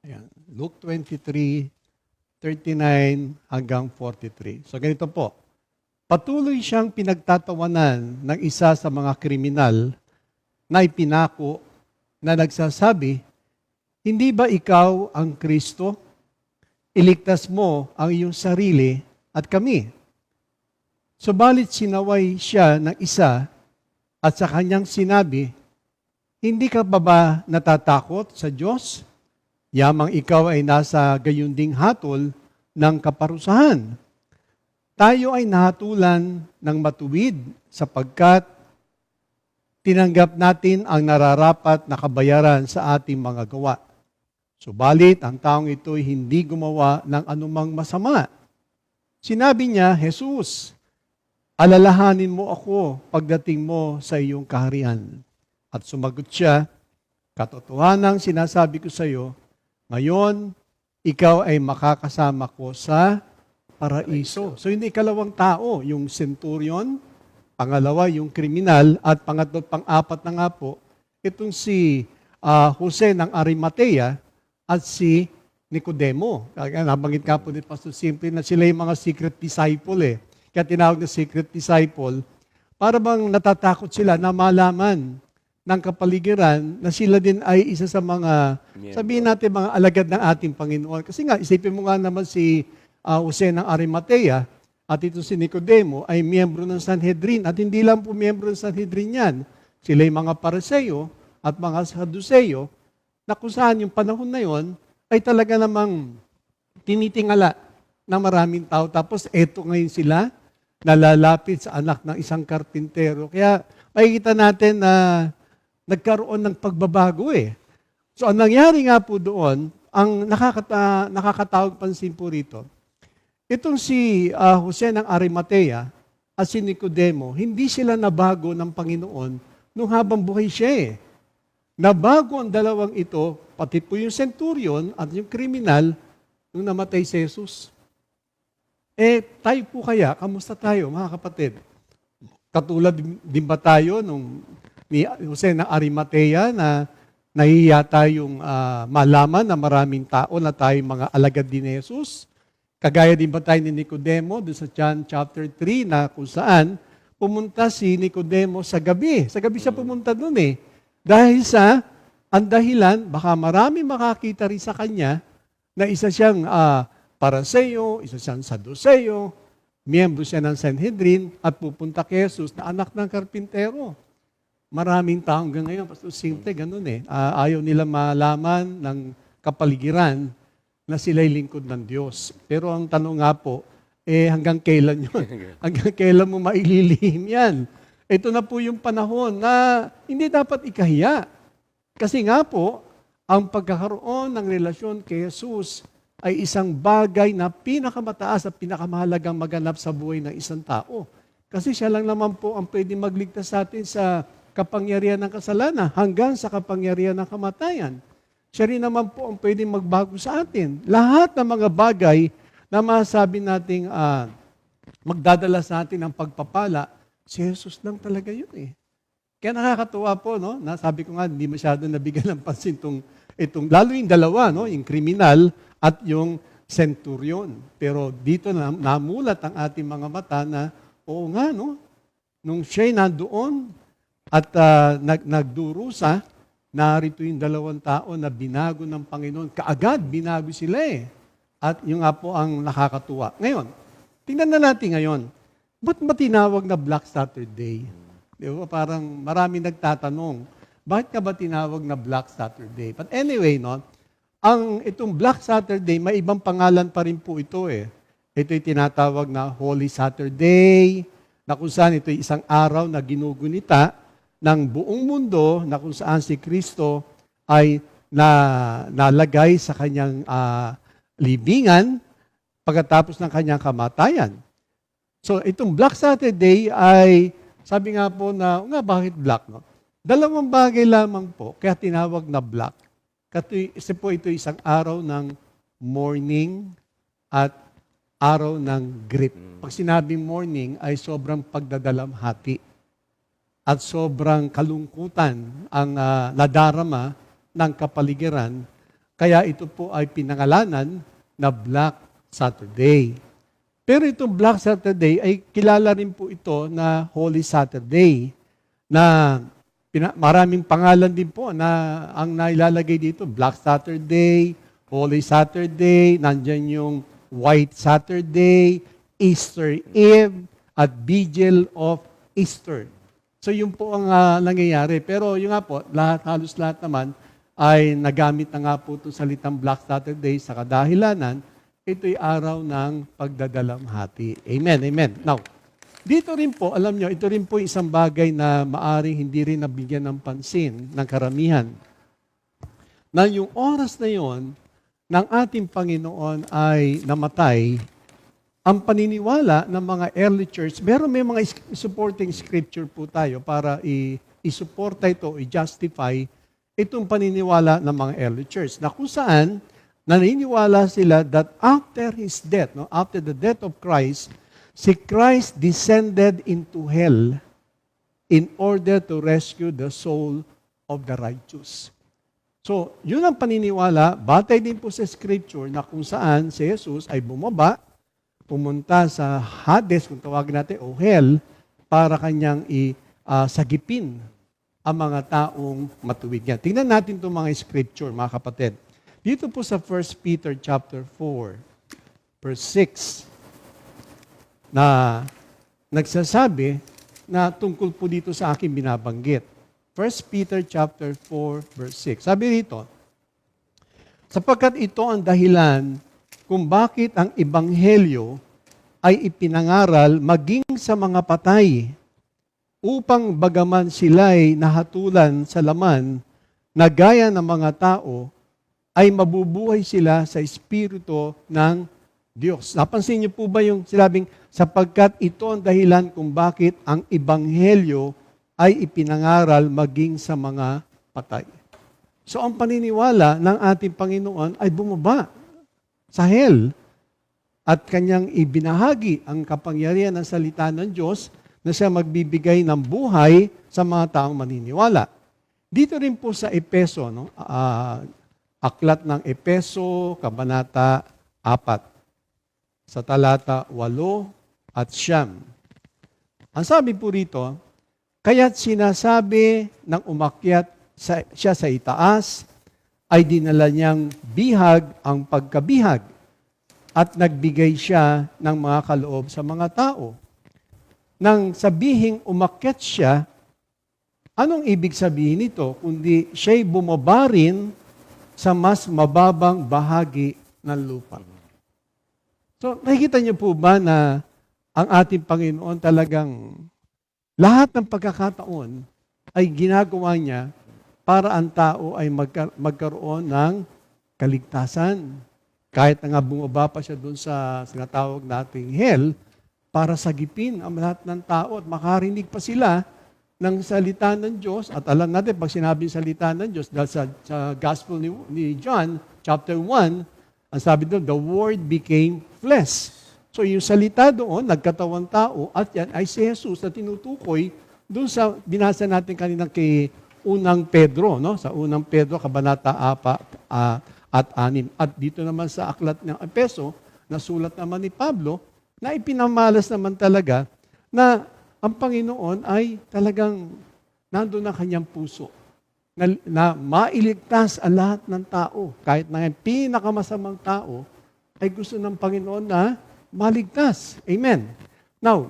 Ayan. Luke 23:39 hanggang 43. So ganito po. Patuloy siyang pinagtatawanan ng isa sa mga kriminal na ipinako na nagsasabi, hindi ba ikaw ang Kristo? Iligtas mo ang iyong sarili at kami. Subalit sinaway siya ng isa at sa kanyang sinabi, hindi ka ba natatakot sa Diyos? Yamang ikaw ay nasa gayunding hatol ng kaparusahan. Tayo ay nahatulan ng matuwid sapagkat tinanggap natin ang nararapat na kabayaran sa ating mga gawa. Subalit, ang taong ito ay hindi gumawa ng anumang masama. Sinabi niya, Jesus, alalahanin mo ako pagdating mo sa iyong kaharian. At sumagot siya, katotohanang sinasabi ko sa iyo, ngayon, ikaw ay makakasama ko sa paraiso. So, yung ikalawang tao, yung centurion, pangalawa, yung kriminal, at pangatlo, pang-apat na nga po, itong si Jose ng Arimatea at si Nicodemo. Nabanggit ka po ni Pastor Simple na sila yung mga secret disciple Kaya tinawag na secret disciple, para bang natatakot sila na malaman ng kapaligiran na sila din ay isa sa mga, sabihin natin, mga alagad ng ating Panginoon. Kasi nga, isipin mo nga naman si Jose ng Arimatea at ito si Nicodemo ay miyembro ng Sanhedrin. At hindi lang po miyembro ng Sanhedrin yan. Sila yung mga Pariseo at mga Saduceo na kung saan yung panahon na yon ay talaga namang tinitingala ng maraming tao. Tapos eto ngayon sila nalalapit sa anak ng isang karpintero. Kaya makikita natin na nagkaroon ng pagbabago So ang nangyari nga po doon, ang nakakatawag pansin po rito, itong si Jose ng Arimatea at si Nicodemo, hindi sila nabago ng Panginoon nung habang buhay siya Nabago ang dalawang ito, pati po yung centurion at yung kriminal, nung namatay si Jesus. Tayo po kaya, kamusta tayo mga kapatid? Katulad din ba tayo nung ni Jose ng Arimatea na nahihiya tayong malaman na maraming tao na tayo mga alagad din ni Jesus? Kagaya din ba tayo ni Nicodemo doon sa John chapter 3 na kung saan pumunta si Nicodemo sa gabi. Sa gabi siya pumunta doon Dahil sa ang dahilan, baka marami makakita rin sa kanya na isa siyang Pariseo, isa siyang Saduceo, miyembro siya ng Sanhedrin at pupunta kay Jesus na anak ng karpintero. maraming tao hanggang ngayon, Pastor, simple, ganun eh. Ayaw nila malaman ng kapaligiran na sila'y lingkod ng Diyos. Pero ang tanong nga po, hanggang kailan yun? Hanggang kailan mo maililihim yan? Ito na po yung panahon na hindi dapat ikahiya. Kasi nga po, ang pagkakaroon ng relasyon kay Jesus ay isang bagay na pinakamataas at pinakamahalagang maganap sa buhay ng isang tao. Kasi siya lang naman po ang pwede magligtas sa atin sa kapangyarihan ng kasalanan hanggang sa kapangyarihan ng kamatayan. Siya rin naman po ang pwede magbago sa atin. Lahat ng mga bagay na masabi nating magdadala sa atin ng pagpapala, si Jesus lang talaga yun eh. Kaya nakakatuwa po, no? Nasabi ko nga, hindi masyado nabigyan ng pansin itong lalo yung dalawa, no? Yung kriminal at yung centurion. Pero dito na namulat ang ating mga mata na, oo nga, no? Nung siya'y nandoon at nagdurusa, narito yung dalawang tao na binago ng Panginoon. Kaagad, binago sila eh. At yung nga po ang nakakatuwa. Ngayon, tingnan na natin ngayon. Ba't ba tinawag na Black Saturday? Di ba? Parang maraming nagtatanong, bakit ka ba tinawag na Black Saturday? But anyway, no, itong Black Saturday, may ibang pangalan pa rin po ito eh. Ito'y tinatawag na Holy Saturday, na kung saan ito'y isang araw na ginugunita ng buong mundo na kung saan si Kristo ay nalagay sa kanyang libingan pagkatapos ng kanyang kamatayan. So itong Black Saturday ay, sabi nga po na, bakit black? No? Dalawang bagay lamang po, kaya tinawag na black. Kasi po ito isang araw ng mourning at araw ng grief. Pag sinabing mourning ay sobrang pagdadalamhati at sobrang kalungkutan ang nadarama ng kapaligiran. Kaya ito po ay pinangalanan na Black Saturday. Pero itong Black Saturday ay kilala rin po ito na Holy Saturday na maraming pangalan din po na ang nailalagay dito. Black Saturday, Holy Saturday, nandyan yung White Saturday, Easter Eve, at Vigil of Easter. So yun po ang nangyayari. Pero yun nga po, halos lahat naman ay nagamit na nga po itong salitang Black Saturday sa kadahilanan, ito'y araw ng pagdadalamhati. Amen, amen. Now, dito rin po, alam nyo, ito rin po isang bagay na maaring hindi rin nabigyan ng pansin ng karamihan. Na yung oras na yon ng ating Panginoon ay namatay, ang paniniwala ng mga early church, may mga supporting scripture po tayo para i-suporta ito, i-justify itong paniniwala ng mga early church. Na kung saan, naniniwala sila that after His death, after the death of Christ, si Christ descended into hell in order to rescue the soul of the righteous. So, yun ang paniniwala, batay din po sa scripture na kung saan si Jesus ay bumaba, pumunta sa Hades, kung tawagin natin, o hell, para kanyang sagipin ang mga taong matuwid niya. Tingnan natin itong mga scripture, mga kapatid. Dito po sa 1 Peter chapter 4, verse 6, na nagsasabi na tungkol po dito sa aking binabanggit. 1 Peter chapter 4, verse 6. Sabi rito, sapagkat ito ang dahilan kung bakit ang ebanghelyo ay ipinangaral maging sa mga patay, upang bagaman sila'y nahatulan sa laman na gaya ng mga tao, ay mabubuhay sila sa Espiritu ng Diyos. Napansin niyo po ba yung sinabing, sapagkat ito ang dahilan kung bakit ang ebanghelyo ay ipinangaral maging sa mga patay. So ang paniniwala ng ating Panginoon ay bumaba sa hell at kanyang ibinahagi ang kapangyarihan ng salita ng Diyos na siya magbibigay ng buhay sa mga taong maniniwala. Dito rin po sa Epeso, aklat ng Epeso, Kabanata 4, sa talata 8 at 9. Ang sabi po rito, kaya't sinasabi ng umakyat siya sa itaas, ay dinala niyang bihag ang pagkabihag at nagbigay siya ng mga kaloob sa mga tao. Nang sabihing umakyat siya, Anong ibig sabihin nito? Kundi siya'y bumaba rin sa mas mababang bahagi ng lupa. So, nakikita niyo po ba na ang ating Panginoon talagang lahat ng pagkakataon ay ginagawa niya para ang tao ay magkaroon ng kaligtasan. Kahit na nga bumaba pa siya doon sa sinatawag nating hell, para sagipin ang lahat ng tao at makarinig pa sila ng salita ng Diyos. At alam natin, pag sinabing salita ng Diyos, dahil sa Gospel ni John, chapter 1, ang sabi doon, the Word became flesh. So yung salita doon, nagkatawang tao, at yan ay si Jesus na tinutukoy doon sa binasa natin kanina kay unang Pedro, no? Sa unang Pedro, kabanata 4 at 6. At dito naman sa aklat ng Efeso, nasulat naman ni Pablo, na ipinamalas naman talaga na ang Panginoon ay talagang nandun ang kanyang puso na mailigtas ang lahat ng tao. Kahit na yung pinakamasamang tao ay gusto ng Panginoon na maligtas. Amen. Now,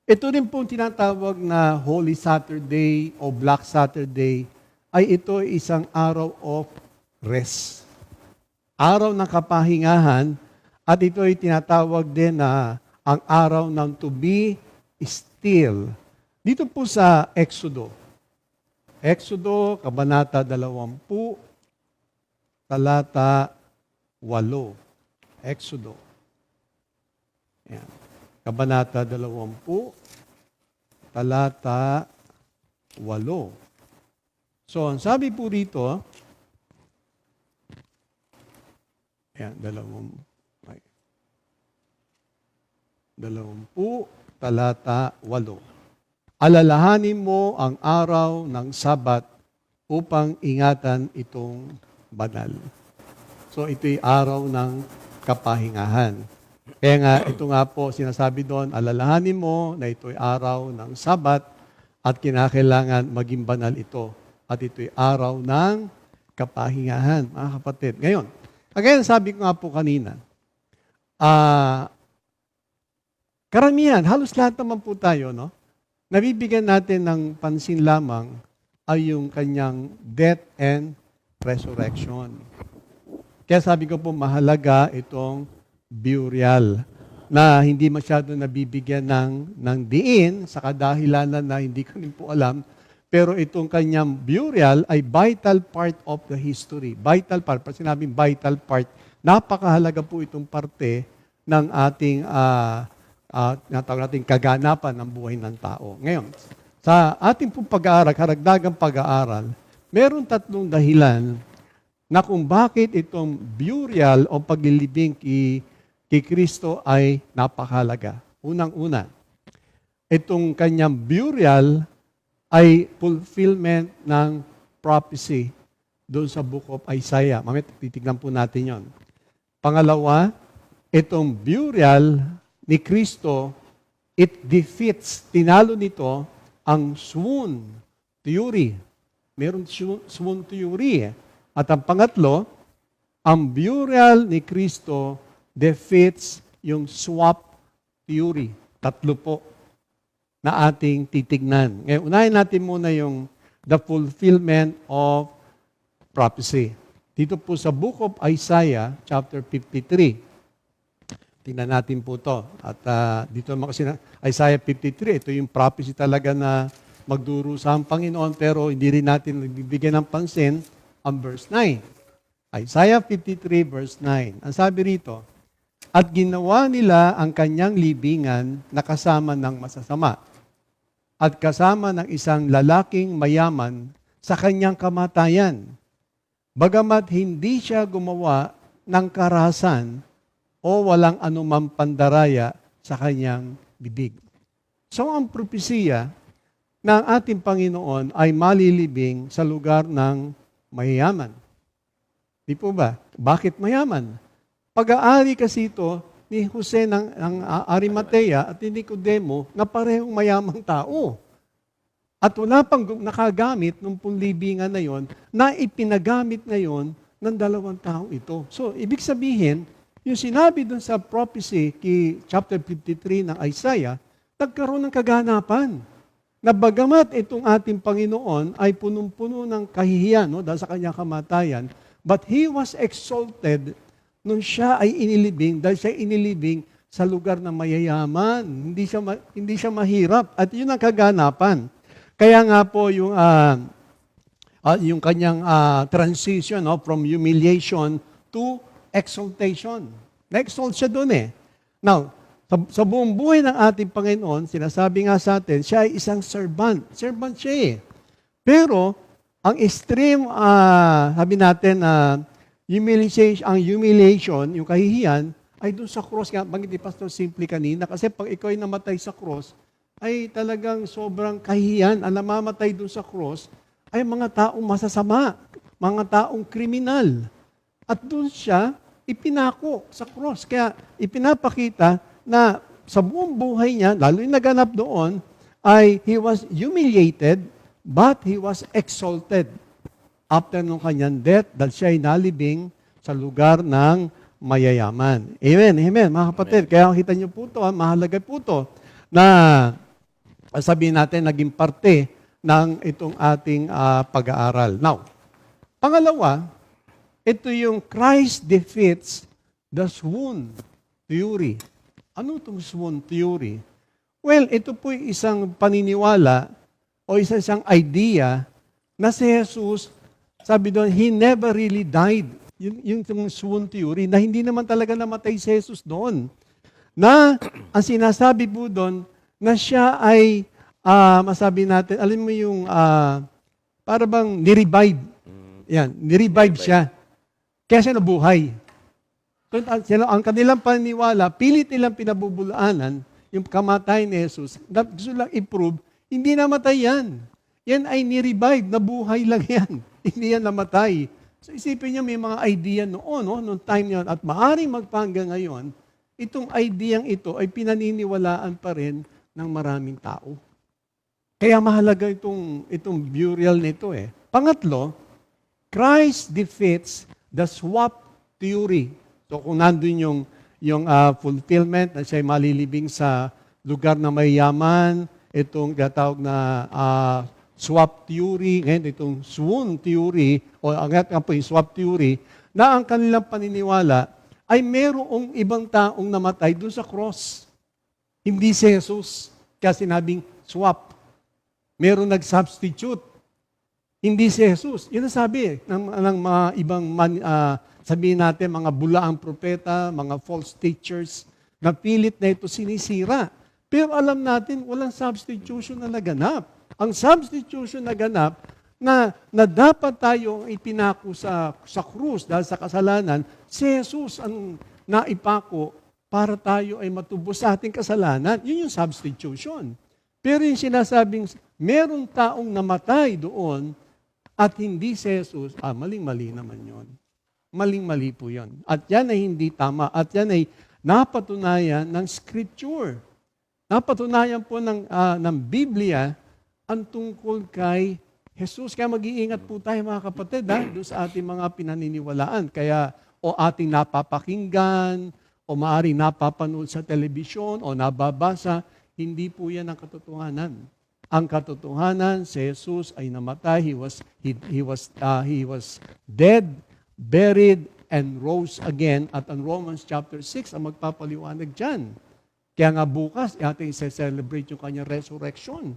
ito rin po tinatawag na Holy Saturday o Black Saturday ay ito isang araw of rest. Araw ng kapahingahan at ito ay tinatawag din na ang araw ng to be still. Dito po sa Exodo. Exodo, kabanata 20, talata 8. Exodo. Ayan. Kabanata 20, talata 8. So, ang sabi po rito, ayan, 20, talata 8. Alalahanin mo ang araw ng Sabat upang ingatan itong banal. So ito'y araw ng kapahingahan. Kaya nga, ito nga po sinasabi doon, alalahanin mo na ito'y araw ng Sabat at kinakailangan maging banal ito. At ito'y araw ng kapahingahan, mga kapatid. Ngayon, again, sabi ko nga po kanina, karamihan, halos lahat naman po tayo, no? Nabibigyan natin ng pansin lamang ay yung kanyang death and resurrection. Kaya sabi ko po, mahalaga itong burial na hindi masyado nabibigyan ng diin sa kadahilanan na hindi ko rin po alam. Pero itong kanyang burial ay vital part of the history. Vital part. Pag sinabing vital part, napakahalaga po itong parte ng ating natawag natin kaganapan ng buhay ng tao. Ngayon, sa ating pong pag-aaral, karagdagang pag-aaral, meron 3 dahilan na kung bakit itong burial o paglilibing kay Kristo ay napakahalaga. Unang-una, itong kanyang burial ay fulfillment ng prophecy doon sa book of Isaiah. Mamaya titignan po natin yon. Pangalawa, itong burial ni Kristo, it defeats, tinalo nito ang swoon theory. Meron swoon theory. At ang pangatlo, ang burial ni Kristo defeats yung swap theory. 3 po na ating titignan. Ngayon, unahin natin muna yung the fulfillment of prophecy. Dito po sa book of Isaiah, chapter 53. Tingnan natin po ito. At dito naman kasi Isaiah 53, ito yung prophecy talaga na magdurusa ang Panginoon, pero hindi rin natin bibigyan ng pansin ang verse 9. Isaiah 53 verse 9. Ang sabi rito, at ginawa nila ang kanyang libingan na kasama ng masasama at kasama ng isang lalaking mayaman sa kanyang kamatayan. Bagamat hindi siya gumawa ng karahasan o walang anumang pandaraya sa kanyang bibig. So ang propesiya na ang ating Panginoon ay malilibing sa lugar ng mayayaman. Di po ba? Bakit mayaman? Pag-aari kasi ito ni Jose ng Arimatea at ni Nicodemo na parehong mayamang tao. At wala pang nakagamit nung punlibingan na yon na ipinagamit ngayon ng 2 tao ito. So, ibig sabihin, yung sinabi dun sa prophecy, chapter 53 ng Isaiah, nagkaroon ng kaganapan. na bagamat itong ating Panginoon ay punong-puno ng kahihiyan, no, dahil sa kanyang kamatayan, but He was exalted nung siya ay inilibing, dahil siya inilibing sa lugar na mayayaman. Hindi siya mahirap. At yun ang kaganapan. Kaya nga po yung kanyang transition, no, from humiliation to exaltation. Na-exalt siya doon eh. Now, sa buong buhay ng ating Panginoon, sinasabi nga sa atin, siya ay isang servant. Servant siya eh. Pero, ang extreme, sabi natin, humiliation, yung kahihiyan, ay doon sa cross. Nga, banggit ni Pastor Simple kanina, kasi pag ikaw ay namatay sa cross, ay talagang sobrang kahihiyan. Ang namamatay doon sa cross, ay mga taong masasama, mga taong kriminal. At doon siya, ipinako sa cross. Kaya ipinapakita na sa buong buhay niya, lalo yung naganap doon, ay he was humiliated, but he was exalted after nung kanyang death, dahil siya ay nalibing sa lugar ng mayayaman. Amen, amen, mga kapatid. Kaya kita niyo po ito, mahalaga po ito, na sabihin natin, naging parte ng itong ating pag-aaral. Now, pangalawa, ito yung Christ defeats the swoon theory. Ano itong swoon theory? Well, ito po isang paniniwala o isang idea na si Jesus, sabi doon, He never really died. Yung swoon theory, na hindi naman talaga namatay si Jesus doon. Na, ang sinasabi po doon, na siya ay, masabi natin, alam mo yung, para bang nirevive. Yan, nirevive siya. Kaya siya nabuhay. Ang kanilang paniniwala, pilit nilang pinabubulaanan yung kamatayan ni Jesus. Gusto lang i-prove, hindi namatay yan. Yan ay ni-revive, nabuhay lang yan. Hindi yan namatay. So isipin niyo, may mga idea noon, no, noong time niyon, at maaaring magpahanggang ngayon, itong ideyang ito ay pinaniniwalaan pa rin ng maraming tao. Kaya mahalaga itong burial nito eh. Pangatlo, Christ defeats the swap theory. So kung nandun yung fulfillment na siya ay malilibing sa lugar na mayaman, itong gatawag na swap theory, ngayon itong swoon theory, o angat nga po yung swap theory, na ang kanilang paniniwala ay merong ibang taong namatay doon sa cross. Hindi si Jesus. Kaya sinabing swap. Merong nag-substitute. Hindi si Jesus. Yun ang sabi ng mga ibang sabihin natin, mga bulaang propeta, mga false teachers, na pilit na ito sinisira. Pero alam natin, walang substitution na naganap. Ang substitution na ganap, na dapat tayo ipinako sa krus dahil sa kasalanan, si Jesus ang naipako para tayo ay matubos sa ating kasalanan. Yun yung substitution. Pero yung sinasabing, merong taong namatay doon at hindi si Jesus, maling-mali naman yun. Maling-mali po yun. At yan ay hindi tama. At yan ay napatunayan ng Scripture. Napatunayan po ng Biblia ang tungkol kay Jesus. Kaya mag-iingat po tayo mga kapatid doon sa ating mga pinaniniwalaan. Kaya o ating napapakinggan, o maaaring napapanood sa telebisyon, o nababasa, hindi po yan ang katotohanan. Ang katotohanan, si Jesus ay namatay. He was dead, buried, and rose again. At ang Romans chapter 6 ang magpapaliwanag dyan. Kaya nga bukas, ating i-celebrate yung kanyang resurrection.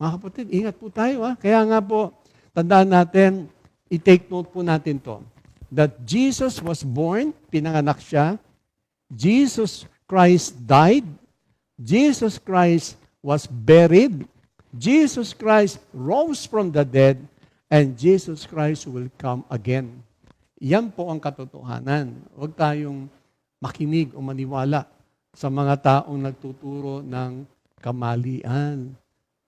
Mga kapatid, ingat po tayo. Kaya nga po, tandaan natin, i-take note po natin to. That Jesus was born, pinanganak siya. Jesus Christ died. Jesus Christ was buried. Jesus Christ rose from the dead. And Jesus Christ will come again. Yan po ang katotohanan. Huwag tayong makinig o maniwala sa mga taong nagtuturo ng kamalian.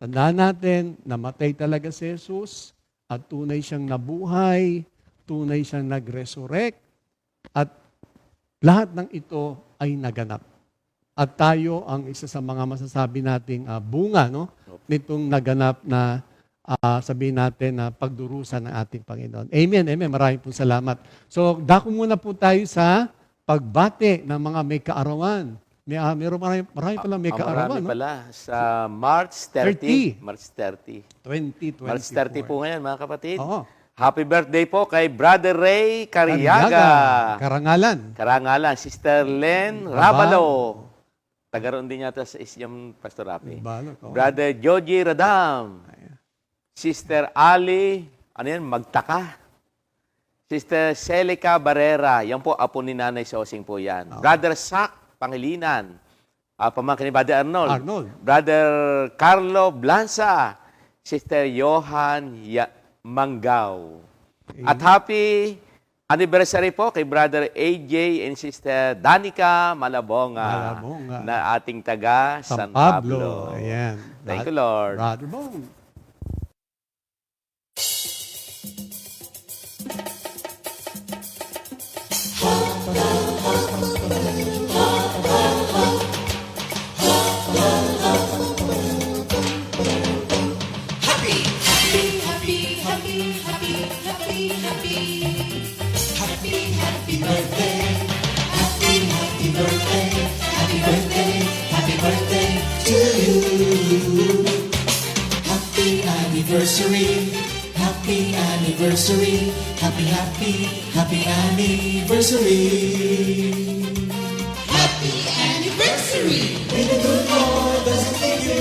Tandaan natin, namatay talaga si Jesus at tunay siyang nabuhay, tunay siyang nag-resurrect, at lahat ng ito ay naganap. At tayo ang isa sa mga masasabi nating bunga nitong naganap na sabihin natin na pagdurusan ng ating Panginoon. Amen, amen. Maraming pong salamat. So, dako muna po tayo sa pagbati ng mga may kaarawan. Meron marami pala may kaarawan, Marami no? pala. Sa March 30. March 30. 2024. March 30 po ngayon, mga kapatid. Oo. Happy birthday po kay Brother Ray Cariaga. Karangalan. Karangalan. Sister Len Rabalo. Tagaroon din yata sa Isyam Pastor Rapi. Balot, oo. Brother Joji Radam. Sister Ali, Magtaka. Sister Celica Barrera. Yan po, apo ni Nanay Sosing po yan. Brother Sak Pangilinan. Pamangkin ni Brother Arnold. Brother Carlo Blanza. Sister Johan Manggao. At happy anniversary po kay Brother AJ and Sister Danica Malabonga. Na ating taga San Pablo. Ayan. Thank you, Lord. Brother Bong. Anniversary, happy anniversary, happy anniversary. Happy anniversary. May the good Lord bless you,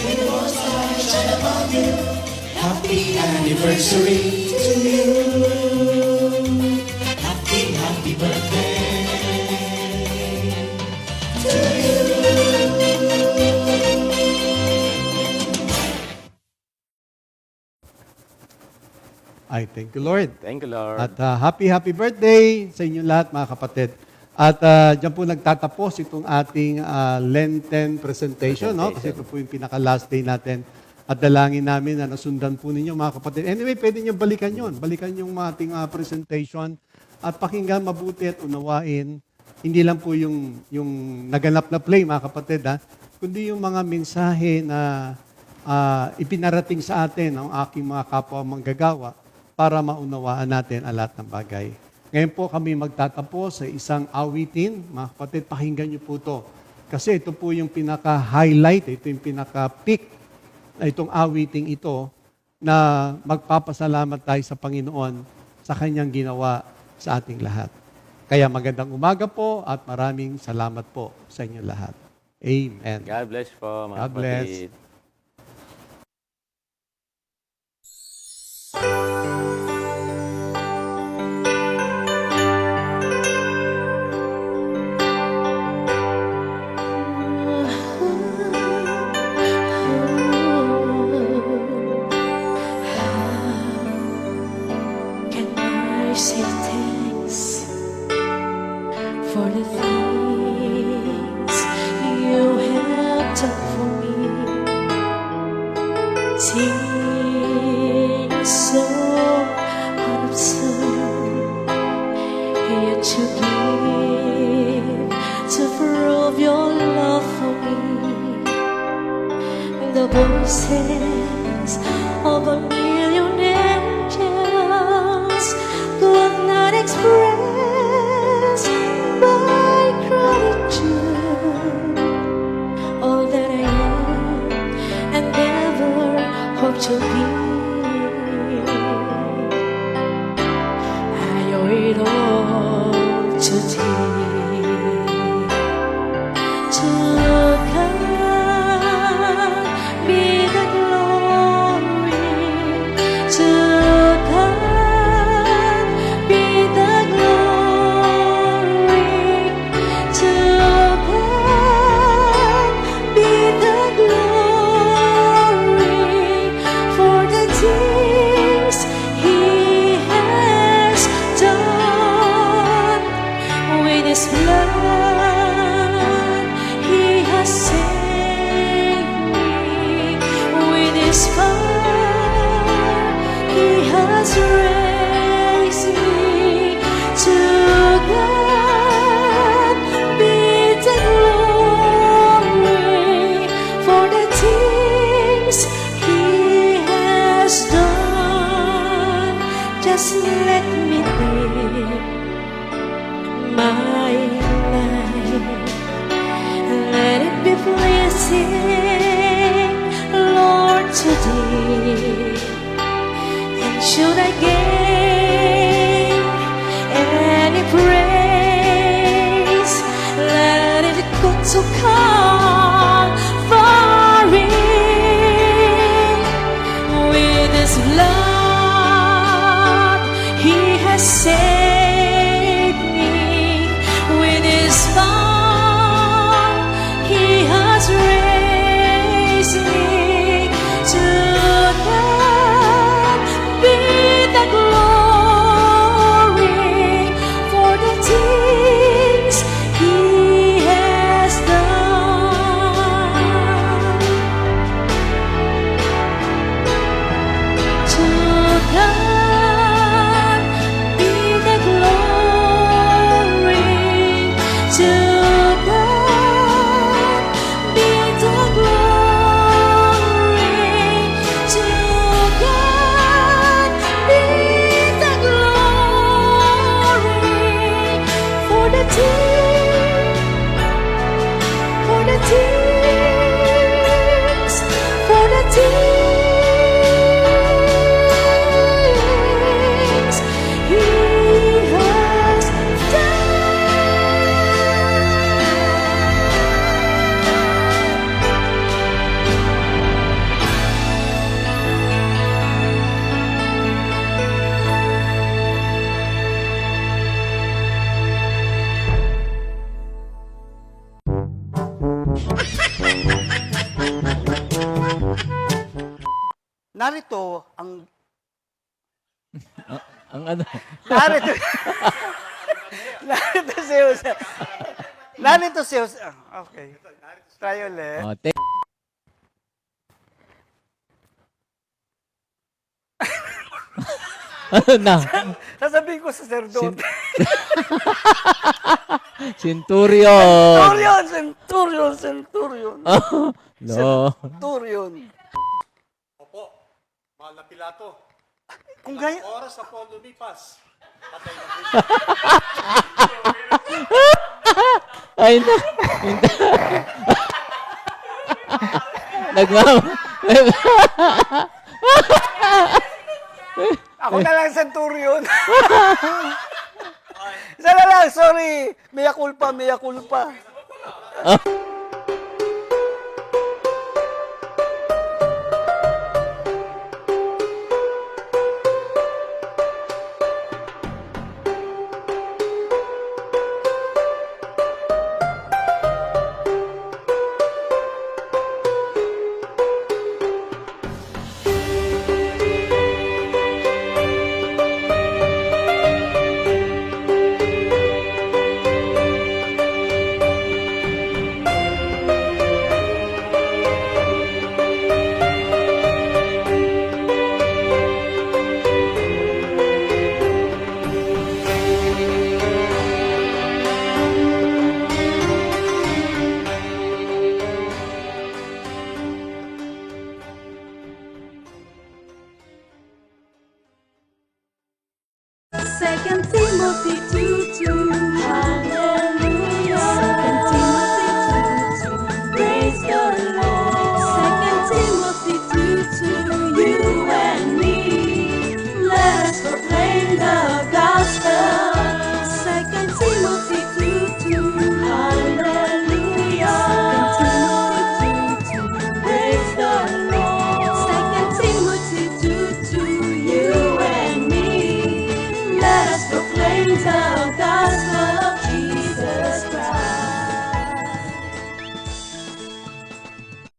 may the Lord's light shine upon you. Happy anniversary to you. Happy birthday to you. I thank you, Lord. Thank you, Lord. At happy birthday sa inyo lahat, mga kapatid. At dyan po nagtatapos itong ating Lenten presentation, no? Kasi ito po yung pinaka-last day natin. At dalangin namin na nasundan po ninyo, mga kapatid. Anyway, pwede nyo balikan yun. Balikan yung ating presentation at pakinggan mabuti at unawain. Hindi lang po yung naganap na play, mga kapatid, kundi yung mga mensahe na ipinarating sa atin ng aking mga kapwa manggagawa para maunawaan natin ang lahat ng bagay. Ngayon po kami magtatapos sa isang awitin. Mga kapatid, pakinggan niyo po ito. Kasi ito po yung pinaka-highlight, ito yung pinaka-peak na itong awiting ito na magpapasalamat tayo sa Panginoon sa Kanyang ginawa sa ating lahat. Kaya magandang umaga po at maraming salamat po sa inyo lahat. Amen. God bless po, mga God bless. kapatid. Can I say thanks for the things you have done for me? Things so unabsurd, yet you give to prove your love for me. The voices of a million angels could not express my gratitude. All that I am and never hope to be, I owe it all to thee. To God be the glory. To God be the glory. To God be the glory for the did. And should I gain any praise, let it go to Calvary. With His blood, He has saved me. With His power, He has raised me. To God be the glory for the things He has done. To God be the glory. To God be the glory. To God be the glory for the things, for the things He has Narito ang Ang ano? narito narito si Jose. Narito si Jose. Okay. Try ulit. Oh, ano na? Sasabihin ko sa sacerdote. Centurion. Centurion. No. Centurion. Opo, mahal na Pilato. Kung gaya, Oras na po lumipas. Patay na po. Ay, na. ako na lang centurion. Isa na lang, sorry. Mea culpa, mea culpa. second